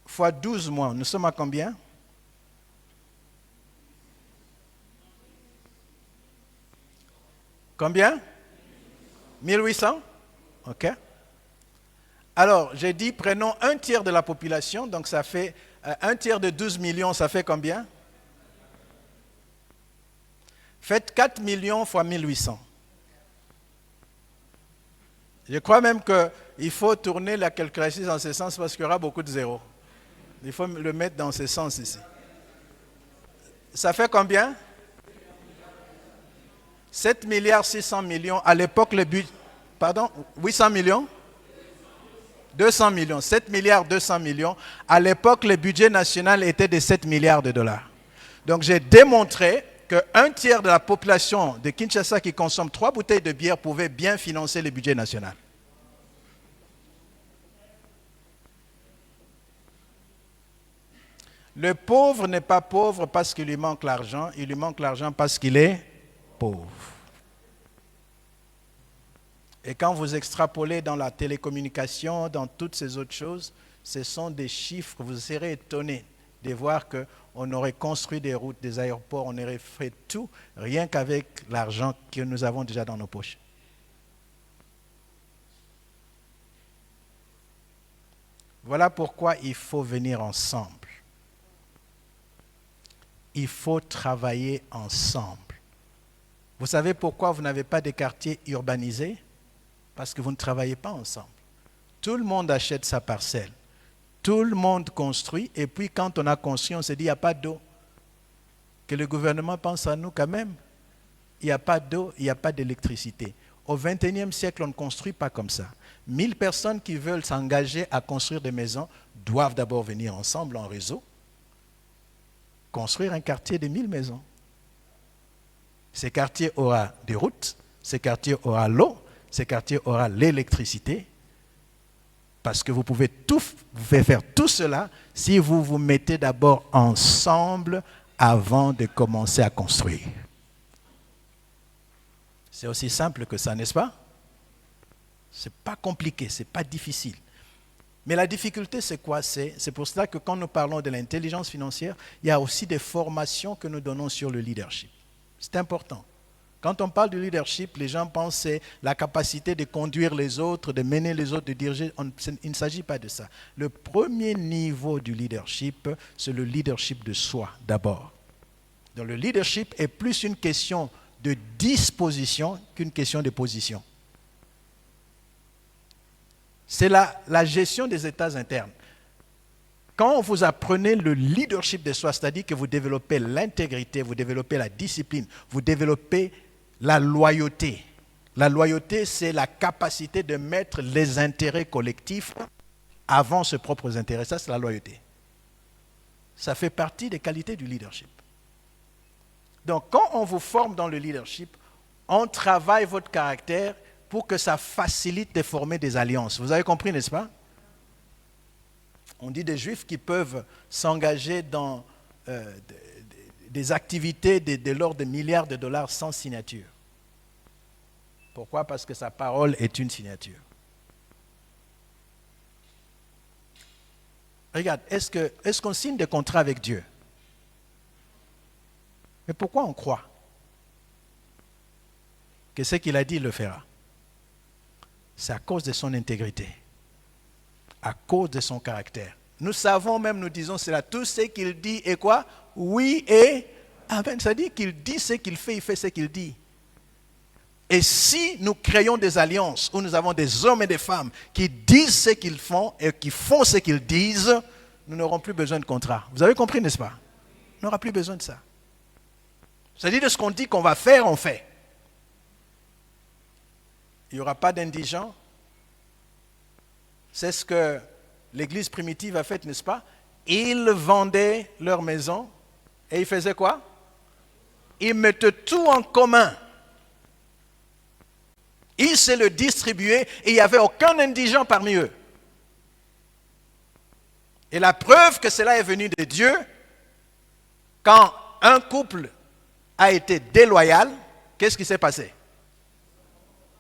fois 12 mois. Nous sommes à combien? Combien? 1800? OK. Alors, j'ai dit, prenons un tiers de la population, donc ça fait un tiers de 12 millions, ça fait combien? Faites 4 millions fois 1800. Je crois même qu'il faut tourner la calculatrice dans ce sens parce qu'il y aura beaucoup de zéros. Il faut le mettre dans ce sens ici. Ça fait combien? 7 milliards 600 millions. À l'époque, le but... Pardon? 800 millions? 200 millions. 7 milliards 200 millions. À l'époque, le budget national était de 7 milliards de dollars. Donc, j'ai démontré qu'un tiers de la population de Kinshasa qui consomme 3 bouteilles de bière pouvait bien financer le budget national. Le pauvre n'est pas pauvre parce qu'il lui manque l'argent, il lui manque l'argent parce qu'il est pauvre. Et quand vous extrapolez dans la télécommunication, dans toutes ces autres choses, ce sont des chiffres, vous serez étonnés de voir qu'on aurait construit des routes, des aéroports, on aurait fait tout, rien qu'avec l'argent que nous avons déjà dans nos poches. Voilà pourquoi il faut venir ensemble. Il faut travailler ensemble. Vous savez pourquoi vous n'avez pas de quartiers urbanisés? Parce que vous ne travaillez pas ensemble. Tout le monde achète sa parcelle. Tout le monde construit. Et puis quand on a construit, on se dit, il n'y a pas d'eau. Que le gouvernement pense à nous quand même. Il n'y a pas d'eau, il n'y a pas d'électricité. Au XXIe siècle, on ne construit pas comme ça. 1000 personnes qui veulent s'engager à construire des maisons doivent d'abord venir ensemble en réseau. Construire un quartier de 1000 maisons. Ce quartier aura des routes, ce quartier aura l'eau, ce quartier aura l'électricité. Parce que vous pouvez faire tout cela si vous vous mettez d'abord ensemble avant de commencer à construire. C'est aussi simple que ça, n'est-ce pas? Ce n'est pas compliqué, ce n'est pas difficile. Mais la difficulté, c'est quoi? C'est pour cela que quand nous parlons de l'intelligence financière, il y a aussi des formations que nous donnons sur le leadership. C'est important. Quand on parle du leadership, les gens pensent que c'est la capacité de conduire les autres, de mener les autres, de diriger. Il ne s'agit pas de ça. Le premier niveau du leadership, c'est le leadership de soi d'abord. Donc le leadership est plus une question de disposition qu'une question de position. C'est la gestion des états internes. Quand vous apprenez le leadership de soi, c'est-à-dire que vous développez l'intégrité, vous développez la discipline, vous développez la loyauté. La loyauté, c'est la capacité de mettre les intérêts collectifs avant ses propres intérêts. Ça, c'est la loyauté. Ça fait partie des qualités du leadership. Donc, quand on vous forme dans le leadership, on travaille votre caractère pour que ça facilite de former des alliances. Vous avez compris, n'est-ce pas? On dit des Juifs qui peuvent s'engager dans des activités de l'ordre de milliards de dollars sans signature. Pourquoi? Parce que sa parole est une signature. Regarde, est-ce qu'on signe des contrats avec Dieu? Mais pourquoi on croit que ce qu'il a dit, il le fera? C'est à cause de son intégrité, à cause de son caractère. Nous savons même, nous disons cela, tout ce qu'il dit est quoi? Oui et amen. Ça dit qu'il dit ce qu'il fait, il fait ce qu'il dit. Et si nous créons des alliances où nous avons des hommes et des femmes qui disent ce qu'ils font et qui font ce qu'ils disent, nous n'aurons plus besoin de contrat. Vous avez compris, n'est-ce pas? On n'aura plus besoin de ça. C'est-à-dire de ce qu'on dit qu'on va faire, on fait. Il n'y aura pas d'indigents. C'est ce que l'église primitive a fait, n'est-ce pas? Ils vendaient leur maison et ils faisaient quoi? Ils mettaient tout en commun. Ils se le distribuaient et il n'y avait aucun indigent parmi eux. Et la preuve que cela est venu de Dieu, quand un couple a été déloyal, qu'est-ce qui s'est passé?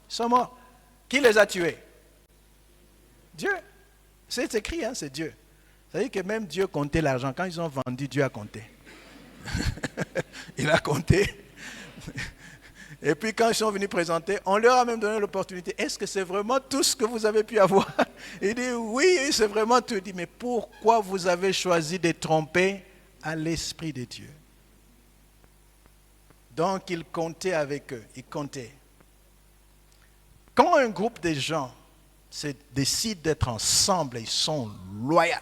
Ils sont morts. Qui les a tués? Dieu. C'est écrit, hein, c'est Dieu. C'est-à-dire que même Dieu comptait l'argent. Quand ils ont vendu, Dieu a compté. Il a compté. Et puis quand ils sont venus présenter, on leur a même donné l'opportunité. Est-ce que c'est vraiment tout ce que vous avez pu avoir? Il dit oui, c'est vraiment tout. Il dit mais pourquoi vous avez choisi de tromper à l'Esprit de Dieu? Donc il comptait avec eux, il comptait. Quand un groupe de gens décide d'être ensemble, ils sont loyaux,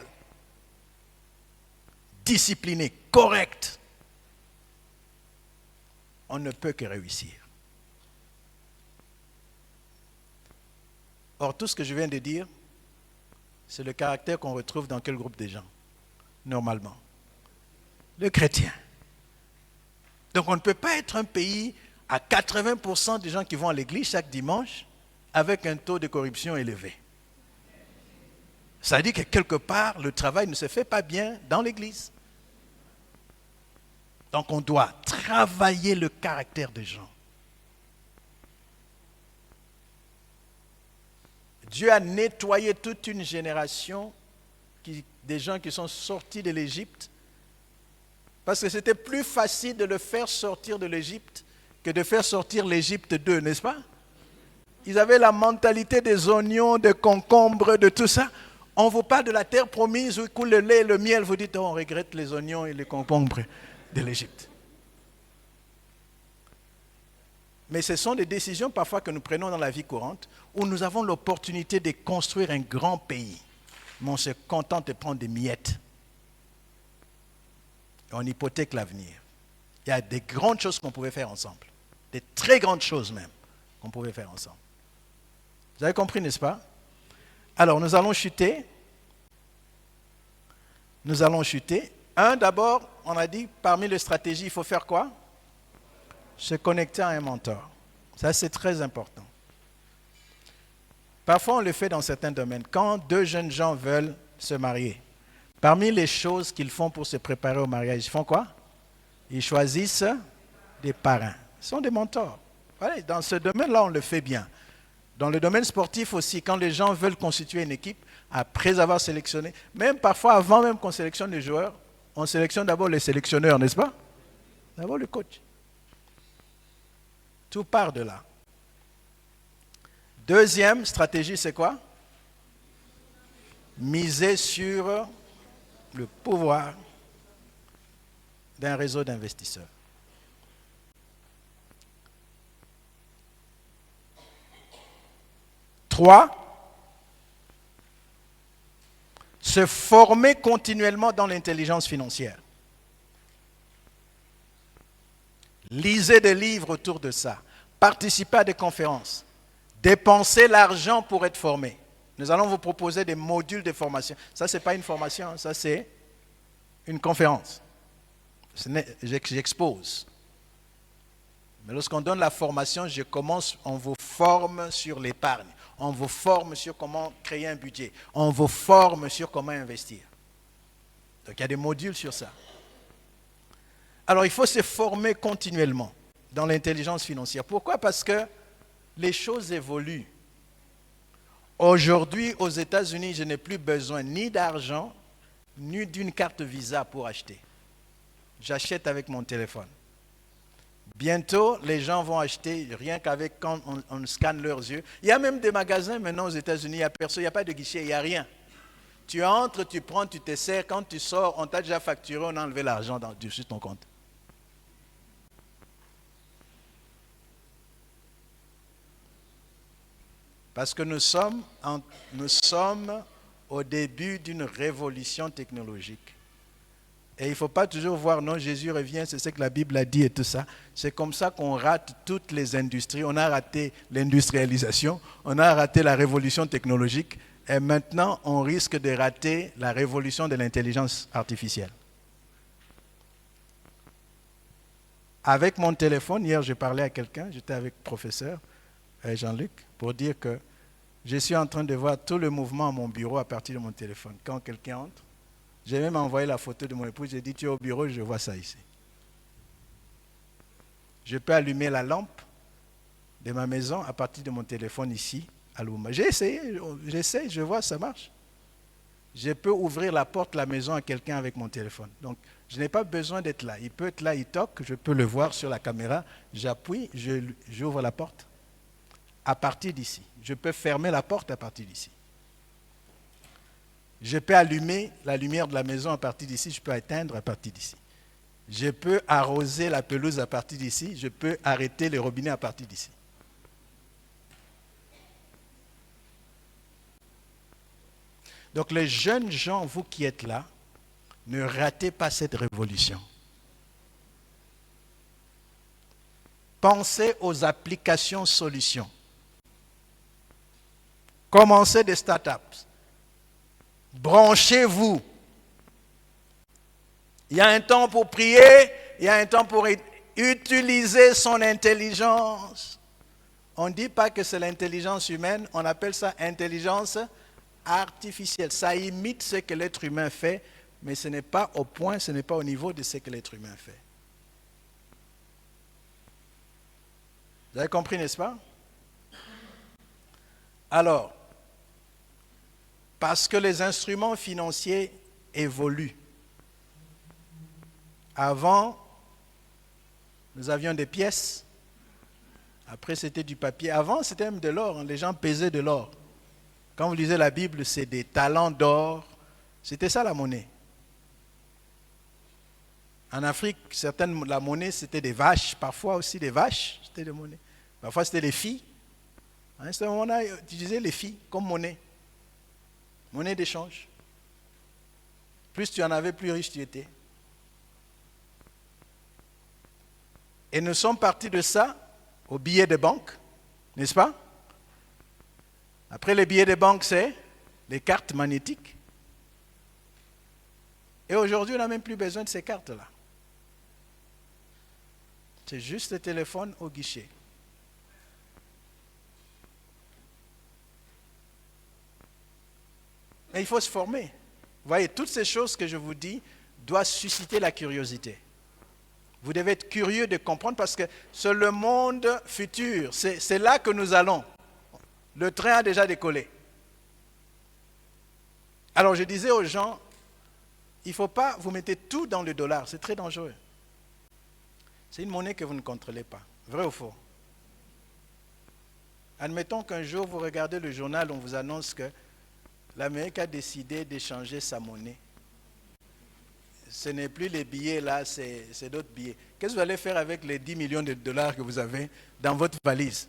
disciplinés, corrects, on ne peut que réussir. Or, tout ce que je viens de dire, c'est le caractère qu'on retrouve dans quel groupe de gens? Normalement. Le chrétien. Donc, on ne peut pas être un pays à 80% des gens qui vont à l'église chaque dimanche avec un taux de corruption élevé. Ça veut dire que quelque part, le travail ne se fait pas bien dans l'église. Donc, on doit travailler le caractère des gens. Dieu a nettoyé toute une génération des gens qui sont sortis de l'Égypte parce que c'était plus facile de le faire sortir de l'Égypte que de faire sortir l'Égypte d'eux, n'est-ce pas? Ils avaient la mentalité des oignons, des concombres, de tout ça. On vous parle de la terre promise où il coule le lait et le miel. Vous dites, oh, on regrette les oignons et les concombres de l'Égypte. Mais ce sont des décisions parfois que nous prenons dans la vie courante où nous avons l'opportunité de construire un grand pays. Mais on se contente de prendre des miettes. Et on hypothèque l'avenir. Il y a des grandes choses qu'on pouvait faire ensemble. Des très grandes choses même qu'on pouvait faire ensemble. Vous avez compris, n'est-ce pas? Alors, nous allons chuter. Nous allons chuter. D'abord, on a dit, parmi les stratégies, il faut faire quoi? Se connecter à un mentor. Ça, c'est très important. Parfois, on le fait dans certains domaines. Quand deux jeunes gens veulent se marier, parmi les choses qu'ils font pour se préparer au mariage, ils font quoi? Ils choisissent des parrains. Ce sont des mentors. Voilà, dans ce domaine-là, on le fait bien. Dans le domaine sportif aussi, quand les gens veulent constituer une équipe, après avoir sélectionné, même parfois avant même qu'on sélectionne les joueurs, on sélectionne d'abord les sélectionneurs, n'est-ce pas? D'abord le coach. Tout part de là. Deuxième stratégie, c'est quoi? Miser sur le pouvoir d'un réseau d'investisseurs. Trois, se former continuellement dans l'intelligence financière. Lisez des livres autour de ça. Participez à des conférences. Dépensez l'argent pour être formé. Nous allons vous proposer des modules de formation. Ça, ce n'est pas une formation, ça, c'est une conférence. J'expose. Mais lorsqu'on donne la formation, on vous forme sur l'épargne. On vous forme sur comment créer un budget. On vous forme sur comment investir. Donc, il y a des modules sur ça. Alors, il faut se former continuellement dans l'intelligence financière. Pourquoi? Parce que les choses évoluent. Aujourd'hui, aux États-Unis, je n'ai plus besoin ni d'argent, ni d'une carte Visa pour acheter. J'achète avec mon téléphone. Bientôt, les gens vont acheter rien qu'avec quand on scanne leurs yeux. Il y a même des magasins maintenant aux États-Unis, il n'y a personne, il n'y a pas de guichet, il n'y a rien. Tu entres, tu prends, tu te sers, quand tu sors, on t'a déjà facturé, on a enlevé l'argent dessus ton compte. Parce que nous sommes au début d'une révolution technologique. Et il ne faut pas toujours voir, non, Jésus revient, c'est ce que la Bible a dit et tout ça. C'est comme ça qu'on rate toutes les industries. On a raté l'industrialisation, on a raté la révolution technologique, et maintenant on risque de rater la révolution de l'intelligence artificielle. Avec mon téléphone, hier je parlais à quelqu'un, j'étais avec le professeur Jean-Luc, pour dire que je suis en train de voir tout le mouvement à mon bureau à partir de mon téléphone. Quand quelqu'un entre, j'ai même envoyé la photo de mon épouse, j'ai dit, tu es au bureau, je vois ça ici. Je peux allumer la lampe de ma maison à partir de mon téléphone ici, à Lumumba. J'ai essayé, j'essaie, je vois, ça marche. Je peux ouvrir la porte de la maison à quelqu'un avec mon téléphone. Donc, je n'ai pas besoin d'être là. Il peut être là, il toque, je peux le voir sur la caméra, j'appuie, j'ouvre la porte à partir d'ici. Je peux fermer la porte à partir d'ici. Je peux allumer la lumière de la maison à partir d'ici, je peux éteindre à partir d'ici. Je peux arroser la pelouse à partir d'ici, je peux arrêter les robinets à partir d'ici. Donc les jeunes gens, vous qui êtes là, ne ratez pas cette révolution. Pensez aux applications solutions. Commencez des startups. Branchez-vous. Il y a un temps pour prier, il y a un temps pour utiliser son intelligence. On ne dit pas que c'est l'intelligence humaine, on appelle ça intelligence artificielle. Ça imite ce que l'être humain fait, mais ce n'est pas au point, ce n'est pas au niveau de ce que l'être humain fait. Vous avez compris, n'est-ce pas? Alors, parce que les instruments financiers évoluent. Avant, nous avions des pièces. Après, c'était du papier. Avant, c'était même de l'or. Les gens pesaient de l'or. Quand vous lisez la Bible, c'est des talents d'or. C'était ça la monnaie. En Afrique, la monnaie, c'était des vaches. Parfois aussi des vaches, c'était des monnaies. Parfois, c'était les filles. À un certain moment, on a utilisé les filles comme monnaie. Monnaie d'échange. Plus tu en avais, plus riche tu étais. Et nous sommes partis de ça aux billets de banque, n'est-ce pas? Après les billets de banque, c'est les cartes magnétiques. Et aujourd'hui, on n'a même plus besoin de ces cartes-là. C'est juste le téléphone au guichet. Mais il faut se former. Vous voyez, toutes ces choses que je vous dis doivent susciter la curiosité. Vous devez être curieux de comprendre parce que c'est le monde futur. C'est là que nous allons. Le train a déjà décollé. Alors je disais aux gens, il ne faut pas vous mettez tout dans le dollar. C'est très dangereux. C'est une monnaie que vous ne contrôlez pas. Vrai ou faux? Admettons qu'un jour, vous regardez le journal, on vous annonce que l'Amérique a décidé d'échanger sa monnaie. Ce n'est plus les billets là, c'est d'autres billets. Qu'est-ce que vous allez faire avec les 10 millions de dollars que vous avez dans votre valise?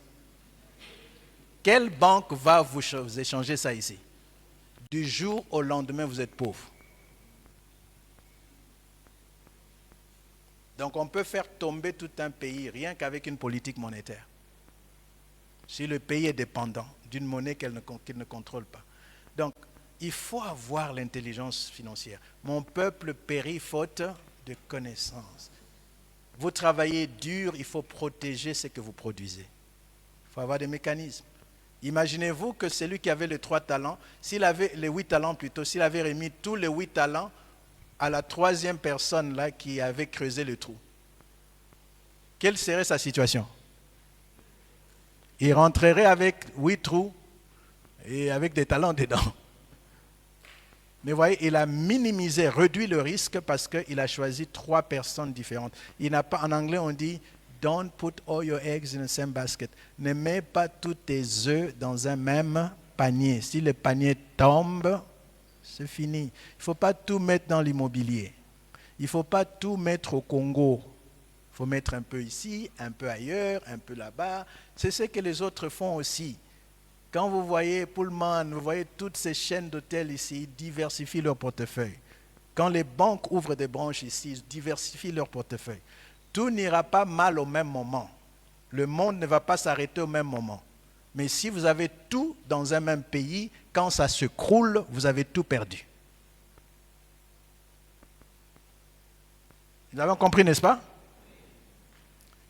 Quelle banque va vous échanger ça ici? Du jour au lendemain, vous êtes pauvre. Donc on peut faire tomber tout un pays rien qu'avec une politique monétaire. Si le pays est dépendant d'une monnaie qu'il ne contrôle pas. Donc, il faut avoir l'intelligence financière. Mon peuple périt faute de connaissances. Vous travaillez dur, il faut protéger ce que vous produisez. Il faut avoir des mécanismes. Imaginez-vous que celui qui avait les 3 talents, s'il avait les 8 talents plutôt, s'il avait remis tous les 8 talents à la 3e personne là qui avait creusé le trou. Quelle serait sa situation? Il rentrerait avec 8 trous et avec des talents dedans. Mais vous voyez, il a minimisé, réduit le risque parce qu'il a choisi 3 personnes différentes. Il n'a pas, en anglais, on dit « Don't put all your eggs in the same basket ». Ne mets pas tous tes œufs dans un même panier. Si le panier tombe, c'est fini. Il ne faut pas tout mettre dans l'immobilier. Il ne faut pas tout mettre au Congo. Il faut mettre un peu ici, un peu ailleurs, un peu là-bas. C'est ce que les autres font aussi. Quand vous voyez Pullman, vous voyez toutes ces chaînes d'hôtels ici, ils diversifient leur portefeuille. Quand les banques ouvrent des branches ici, ils diversifient leur portefeuille. Tout n'ira pas mal au même moment. Le monde ne va pas s'arrêter au même moment. Mais si vous avez tout dans un même pays, quand ça se croule, vous avez tout perdu. Vous avez compris, n'est-ce pas?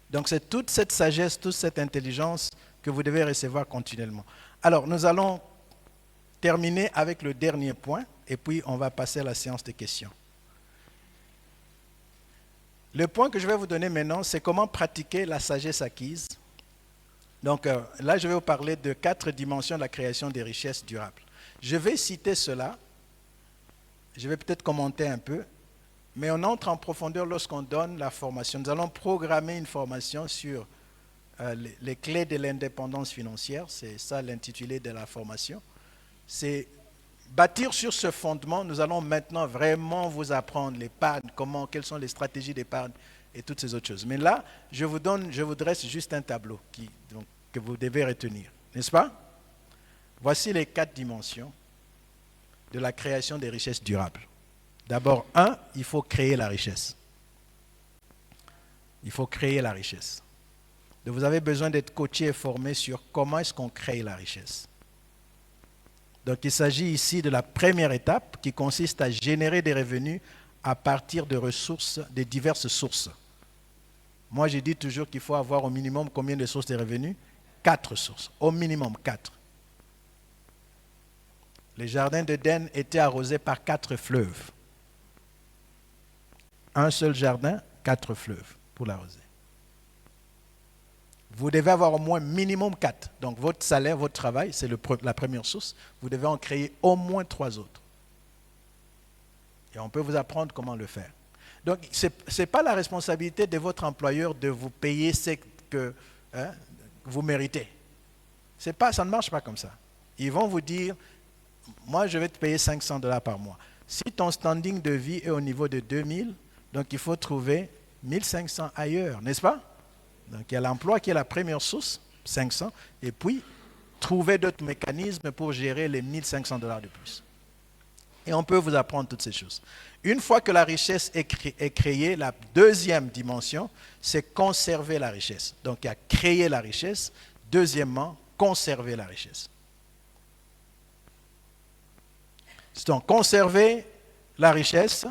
Donc c'est toute cette sagesse, toute cette intelligence que vous devez recevoir continuellement. Alors nous allons terminer avec le dernier point et puis on va passer à la séance de questions. Le point que je vais vous donner maintenant, c'est comment pratiquer la sagesse acquise. Donc là, je vais vous parler de 4 dimensions de la création des richesses durables. Je vais citer cela, je vais peut-être commenter un peu, mais on entre en profondeur lorsqu'on donne la formation. Nous allons programmer une formation sur les clés de l'indépendance financière, c'est ça l'intitulé de la formation. C'est bâtir sur ce fondement, nous allons maintenant vraiment vous apprendre l'épargne, quelles sont les stratégies d'épargne et toutes ces autres choses. Mais là, je vous dresse juste un tableau que vous devez retenir, n'est-ce pas? Voici les 4 dimensions de la création des richesses durables. D'abord, il faut créer la richesse. Il faut créer la richesse. Donc vous avez besoin d'être coaché et formé sur comment est-ce qu'on crée la richesse. Donc il s'agit ici de la première étape qui consiste à générer des revenus à partir de ressources, de diverses sources. Moi je dis toujours qu'il faut avoir au minimum combien de sources de revenus? 4 sources, au minimum 4. Les jardins d'Éden étaient arrosés par 4 fleuves. Un seul jardin, 4 fleuves pour l'arroser. Vous devez avoir au moins minimum 4. Donc votre salaire, votre travail, c'est la première source. Vous devez en créer au moins 3 autres. Et on peut vous apprendre comment le faire. Donc ce n'est pas la responsabilité de votre employeur de vous payer ce que vous méritez. Ça ne marche pas comme ça. Ils vont vous dire, moi je vais te payer $500 par mois. Si ton standing de vie est au niveau de 2000, donc il faut trouver 1500 ailleurs, n'est-ce pas? Donc il y a l'emploi qui est la première source, 500, et puis trouver d'autres mécanismes pour gérer les $1500 de plus. Et on peut vous apprendre toutes ces choses. Une fois que la richesse est créée, la deuxième dimension, c'est conserver la richesse. Donc il y a créer la richesse, deuxièmement, conserver la richesse. Donc conserver la richesse,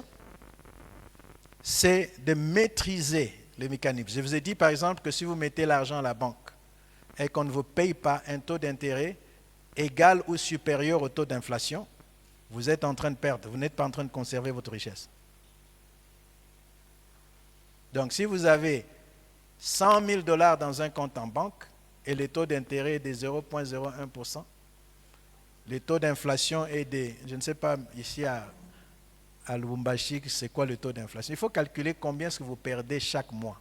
c'est de maîtriser les mécanismes. Je vous ai dit par exemple que si vous mettez l'argent à la banque et qu'on ne vous paye pas un taux d'intérêt égal ou supérieur au taux d'inflation, vous êtes en train de perdre, vous n'êtes pas en train de conserver votre richesse. Donc si vous avez 100 000 $ dans un compte en banque et le taux d'intérêt est de 0,01%, le taux d'inflation est de, je ne sais pas ici à Lubumbashi, c'est quoi le taux d'inflation? Il faut calculer combien est-ce que vous perdez chaque mois.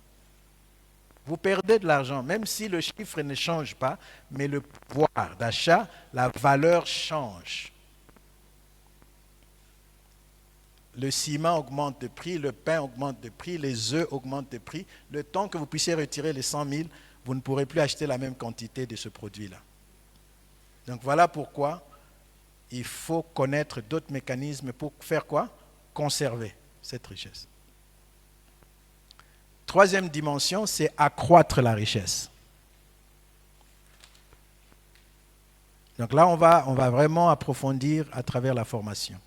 Vous perdez de l'argent, même si le chiffre ne change pas, mais le pouvoir d'achat, la valeur change. Le ciment augmente de prix, le pain augmente de prix, les œufs augmentent de prix. Le temps que vous puissiez retirer les 100 000, vous ne pourrez plus acheter la même quantité de ce produit-là. Donc voilà pourquoi il faut connaître d'autres mécanismes pour faire quoi? Conserver cette richesse. Troisième dimension, c'est accroître la richesse. Donc là, on va vraiment approfondir à travers la formation.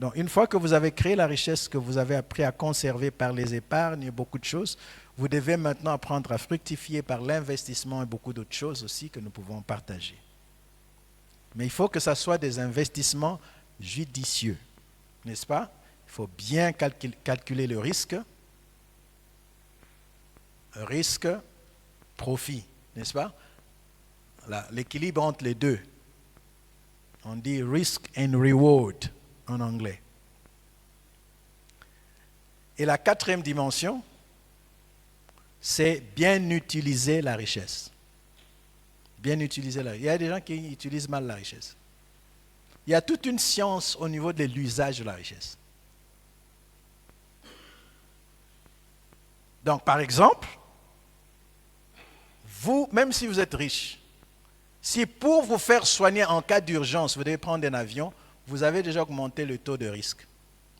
Donc une fois que vous avez créé la richesse, que vous avez appris à conserver par les épargnes et beaucoup de choses, vous devez maintenant apprendre à fructifier par l'investissement et beaucoup d'autres choses aussi que nous pouvons partager. Mais il faut que ce soit des investissements judicieux, n'est-ce pas? Il faut bien calculer le risque, profit, n'est-ce pas? L'équilibre entre les deux. On dit risk and reward en anglais. Et la quatrième dimension, c'est bien utiliser la richesse. Bien utiliser la richesse. Il y a des gens qui utilisent mal la richesse. Il y a toute une science au niveau de l'usage de la richesse. Donc, par exemple, vous, même si vous êtes riche, si pour vous faire soigner en cas d'urgence, vous devez prendre un avion, vous avez déjà augmenté le taux de risque.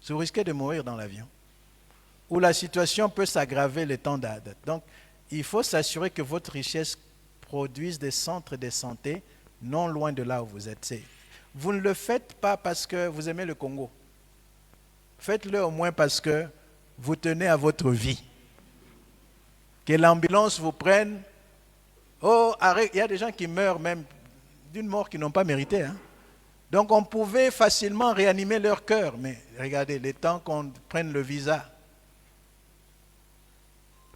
Vous risquez de mourir dans l'avion. Ou la situation peut s'aggraver le temps d'attente. Donc, il faut s'assurer que votre richesse produise des centres de santé non loin de là où vous êtes. Vous ne le faites pas parce que vous aimez le Congo. Faites-le au moins parce que vous tenez à votre vie. Que l'ambulance vous prenne. Oh, arrête. Il y a des gens qui meurent même d'une mort qu'ils n'ont pas méritée. Hein. Donc on pouvait facilement réanimer leur cœur. Mais regardez, le temps qu'on prenne le visa,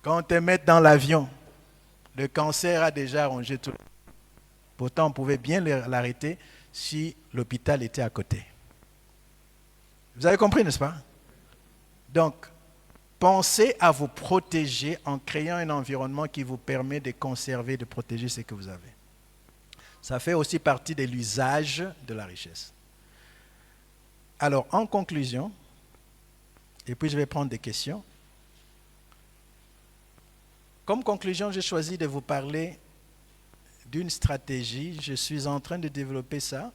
quand on te met dans l'avion, le cancer a déjà rongé tout. Pourtant, on pouvait bien l'arrêter si l'hôpital était à côté. Vous avez compris, n'est-ce pas? Donc, pensez à vous protéger en créant un environnement qui vous permet de conserver, de protéger ce que vous avez. Ça fait aussi partie de l'usage de la richesse. Alors, en conclusion, et puis je vais prendre des questions. Comme conclusion, j'ai choisi de vous parler d'une stratégie. Je suis en train de développer ça.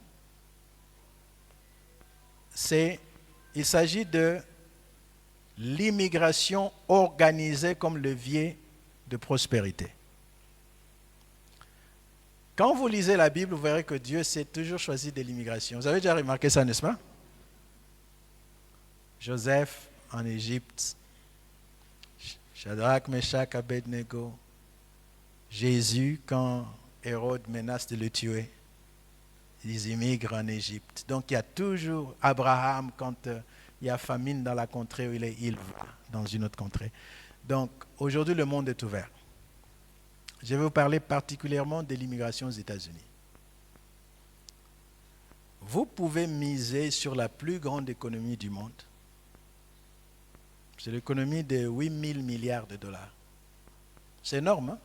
Il s'agit de l'immigration organisée comme levier de prospérité. Quand vous lisez la Bible, vous verrez que Dieu s'est toujours choisi de l'immigration. Vous avez déjà remarqué ça, n'est-ce pas? Joseph en Égypte, Shadrach, Meshach, Abednego, Jésus quand Hérode menace de le tuer, ils immigrent en Égypte. Donc il y a toujours Abraham quand il y a famine dans la contrée où il va dans une autre contrée. Donc aujourd'hui le monde est ouvert. Je vais vous parler particulièrement de l'immigration aux États-Unis. Vous pouvez miser sur la plus grande économie du monde. C'est l'économie de 8 000 milliards de dollars. C'est énorme, hein?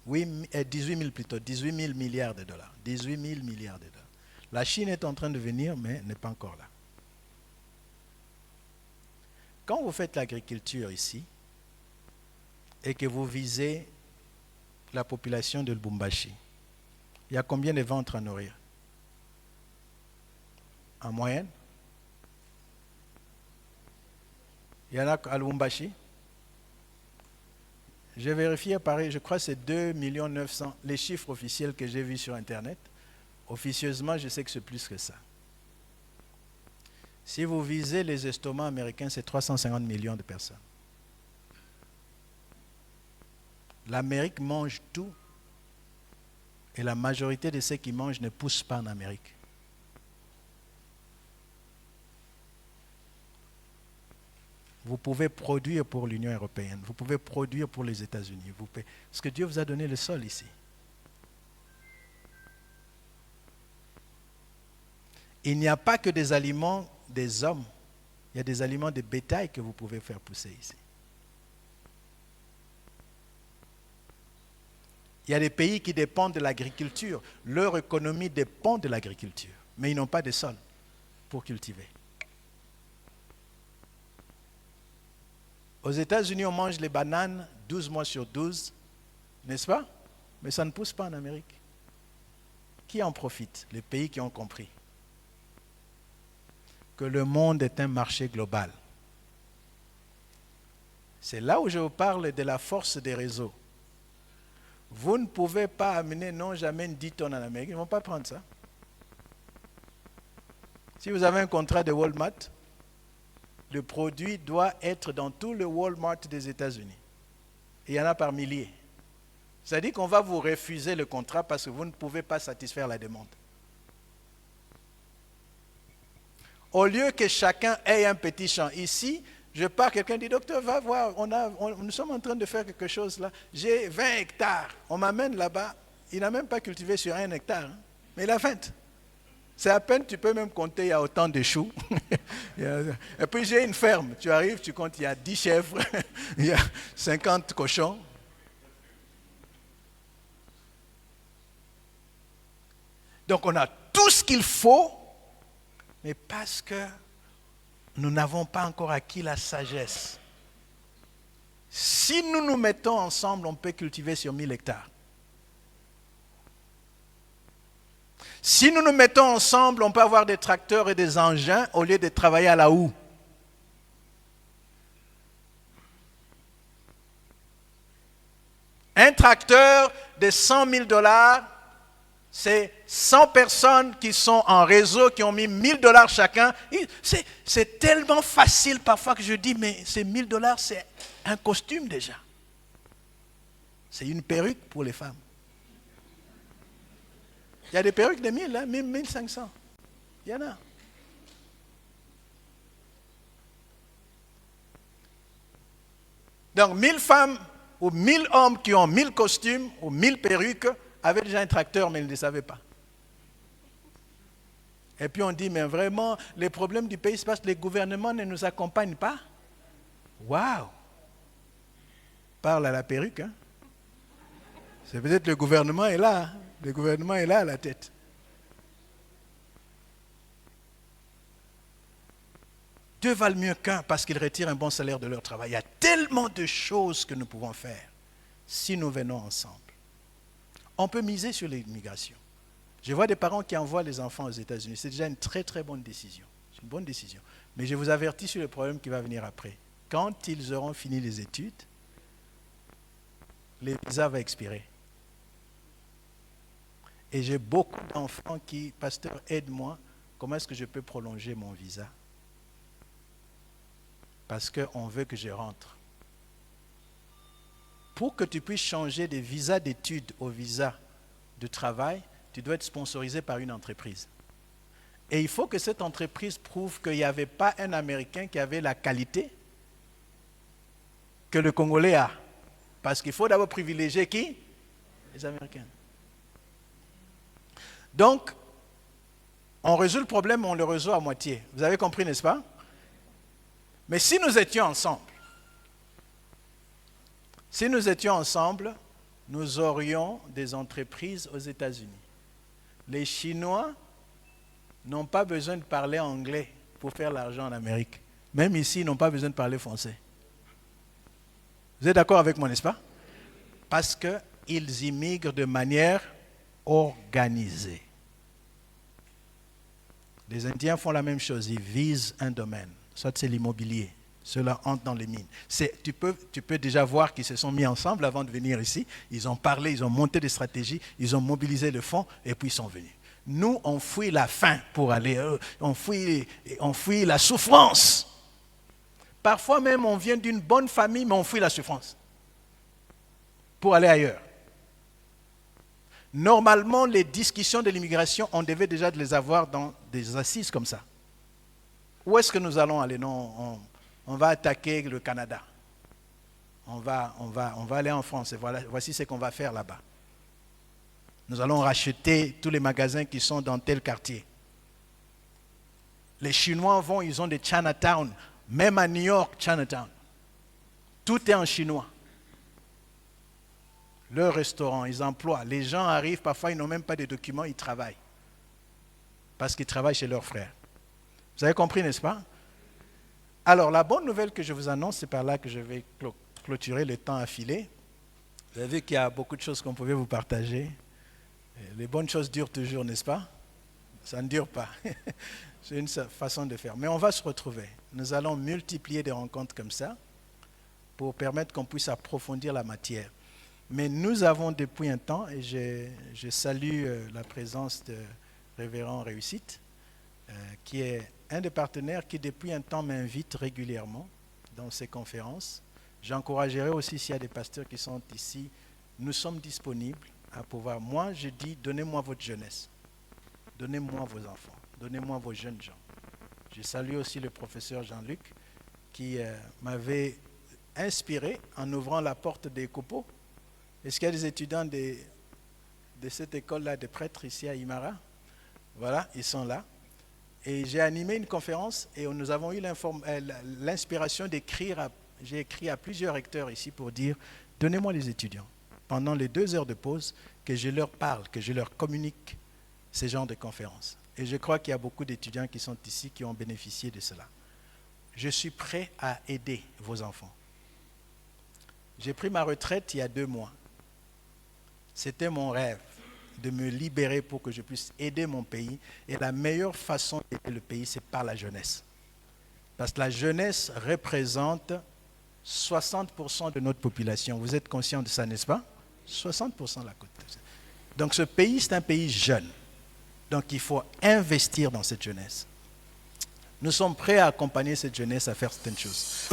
18 000 plutôt, 18 000 milliards de dollars. 18 000 milliards de dollars. La Chine est en train de venir, mais n'est pas encore là. Quand vous faites l'agriculture ici, et que vous visez la population de Lubumbashi, il y a combien de ventres à nourrir? En moyenne? Il y en a à Lubumbashi? J'ai vérifié, pareil, je crois que c'est 2 900 000, les chiffres officiels que j'ai vus sur Internet. Officieusement, je sais que c'est plus que ça. Si vous visez les estomacs américains, c'est 350 millions de personnes. L'Amérique mange tout et la majorité de ceux qui mangent ne poussent pas en Amérique. Vous pouvez produire pour l'Union européenne, vous pouvez produire pour les États-Unis. Parce que Dieu vous a donné le sol ici. Il n'y a pas que des aliments des hommes, il y a des aliments de bétail que vous pouvez faire pousser ici. Il y a des pays qui dépendent de l'agriculture. Leur économie dépend de l'agriculture. Mais ils n'ont pas de sol pour cultiver. Aux États-Unis, on mange les bananes 12 mois sur 12, n'est-ce pas? Mais ça ne pousse pas en Amérique. Qui en profite? Les pays qui ont compris que le monde est un marché global. C'est là où je vous parle de la force des réseaux. Vous ne pouvez pas amener, non, j'amène 10 tonnes en Amérique. Ils ne vont pas prendre ça. Si vous avez un contrat de Walmart, le produit doit être dans tout le Walmart des États-Unis. Et il y en a par milliers. C'est-à-dire qu'on va vous refuser le contrat parce que vous ne pouvez pas satisfaire la demande. Au lieu que chacun ait un petit champ. Ici, je pars, quelqu'un dit, docteur, va voir, nous sommes en train de faire quelque chose là. J'ai 20 hectares. On m'amène là-bas. Il n'a même pas cultivé sur 1 hectare. Hein, mais il a 20. C'est à peine, tu peux même compter, il y a autant de choux. Et puis j'ai une ferme. Tu arrives, tu comptes, il y a 10 chèvres, il y a 50 cochons. Donc on a tout ce qu'il faut, mais parce que nous n'avons pas encore acquis la sagesse. Si nous nous mettons ensemble, on peut cultiver sur 1000 hectares. Si nous nous mettons ensemble, on peut avoir des tracteurs et des engins au lieu de travailler à la houe. Un tracteur de 100 000 $, c'est 100 personnes qui sont en réseau, qui ont mis 1 000 $ chacun. C'est tellement facile parfois que je dis, mais ces 1 000 $, c'est un costume déjà. C'est une perruque pour les femmes. Il y a des perruques de 1000, hein, 1500. Il y en a. Donc 1000 femmes ou 1000 hommes qui ont 1000 costumes ou 1000 perruques avaient déjà un tracteur, mais ils ne le savaient pas. Et puis on dit, mais vraiment, les problèmes du pays, c'est parce que les gouvernements ne nous accompagnent pas. Waouh! Parle à la perruque. Hein? C'est peut-être le gouvernement est là. Hein? Le gouvernement est là à la tête. Deux valent mieux qu'un parce qu'ils retirent un bon salaire de leur travail. Il y a tellement de choses que nous pouvons faire si nous venons ensemble. On peut miser sur l'immigration. Je vois des parents qui envoient les enfants aux États-Unis. C'est déjà une très très bonne décision. C'est une bonne décision. Mais je vous avertis sur le problème qui va venir après. Quand ils auront fini les études, le visa va expirer. Et j'ai beaucoup d'enfants qui, pasteur, aide-moi, comment est-ce que je peux prolonger mon visa? Parce qu'on veut que je rentre. Pour que tu puisses changer de visa d'études au visa de travail, tu dois être sponsorisé par une entreprise. Et il faut que cette entreprise prouve qu'il n'y avait pas un Américain qui avait la qualité que le Congolais a. Parce qu'il faut d'abord privilégier qui? Les Américains. Donc, on résout le problème, on le résout à moitié. Vous avez compris, n'est-ce pas? Mais si nous étions ensemble, nous aurions des entreprises aux États-Unis. Les Chinois n'ont pas besoin de parler anglais pour faire l'argent en Amérique. Même ici, ils n'ont pas besoin de parler français. Vous êtes d'accord avec moi, n'est-ce pas? Parce qu'ils immigrent de manière organisée. Les Indiens font la même chose, ils visent un domaine. Soit c'est l'immobilier, ceux-là entrent dans les mines. Tu peux déjà voir qu'ils se sont mis ensemble avant de venir ici. Ils ont parlé, ils ont monté des stratégies, ils ont mobilisé le fonds et puis ils sont venus. Nous, on fuit la faim pour aller, on fuit la souffrance. Parfois même, on vient d'une bonne famille, mais on fuit la souffrance pour aller ailleurs. Normalement, les discussions de l'immigration, on devait déjà les avoir dans des assises comme ça. Où est-ce que nous allons aller? Non, on va attaquer le Canada. On va aller en France et voici ce qu'on va faire là-bas. Nous allons racheter tous les magasins qui sont dans tel quartier. Les Chinois vont, ils ont des Chinatown, même à New York, Chinatown. Tout est en chinois. Leur restaurant, ils emploient. Les gens arrivent, parfois ils n'ont même pas de documents, ils travaillent. Parce qu'ils travaillent chez leurs frères. Vous avez compris, n'est-ce pas? Alors, la bonne nouvelle que je vous annonce, c'est par là que je vais clôturer, le temps à filer. Vous avez vu qu'il y a beaucoup de choses qu'on pouvait vous partager. Les bonnes choses durent toujours, n'est-ce pas? Ça ne dure pas. C'est une façon de faire. Mais on va se retrouver. Nous allons multiplier des rencontres comme ça pour permettre qu'on puisse approfondir la matière. Mais nous avons depuis un temps, et je salue la présence de Révérend Réussite, qui est un des partenaires qui depuis un temps m'invite régulièrement dans ces conférences. J'encouragerai aussi s'il y a des pasteurs qui sont ici, nous sommes disponibles à pouvoir. Moi, je dis, donnez-moi votre jeunesse, donnez-moi vos enfants, donnez-moi vos jeunes gens. Je salue aussi le professeur Jean-Luc qui m'avait inspiré en ouvrant la porte des copeaux. Est-ce qu'il y a des étudiants de cette école-là, des prêtres ici à Imara? Voilà, ils sont là. Et j'ai animé une conférence et nous avons eu l'inspiration d'écrire, j'ai écrit à plusieurs recteurs ici pour dire, donnez-moi les étudiants, pendant les 2 heures de pause, que je leur parle, que je leur communique ces genres de conférences. Et je crois qu'il y a beaucoup d'étudiants qui sont ici qui ont bénéficié de cela. Je suis prêt à aider vos enfants. J'ai pris ma retraite il y a 2 mois. C'était mon rêve de me libérer pour que je puisse aider mon pays. Et la meilleure façon d'aider le pays, c'est par la jeunesse. Parce que la jeunesse représente 60% de notre population. Vous êtes conscient de ça, n'est-ce pas? 60% de la côte. Donc ce pays, c'est un pays jeune. Donc il faut investir dans cette jeunesse. Nous sommes prêts à accompagner cette jeunesse à faire certaines choses.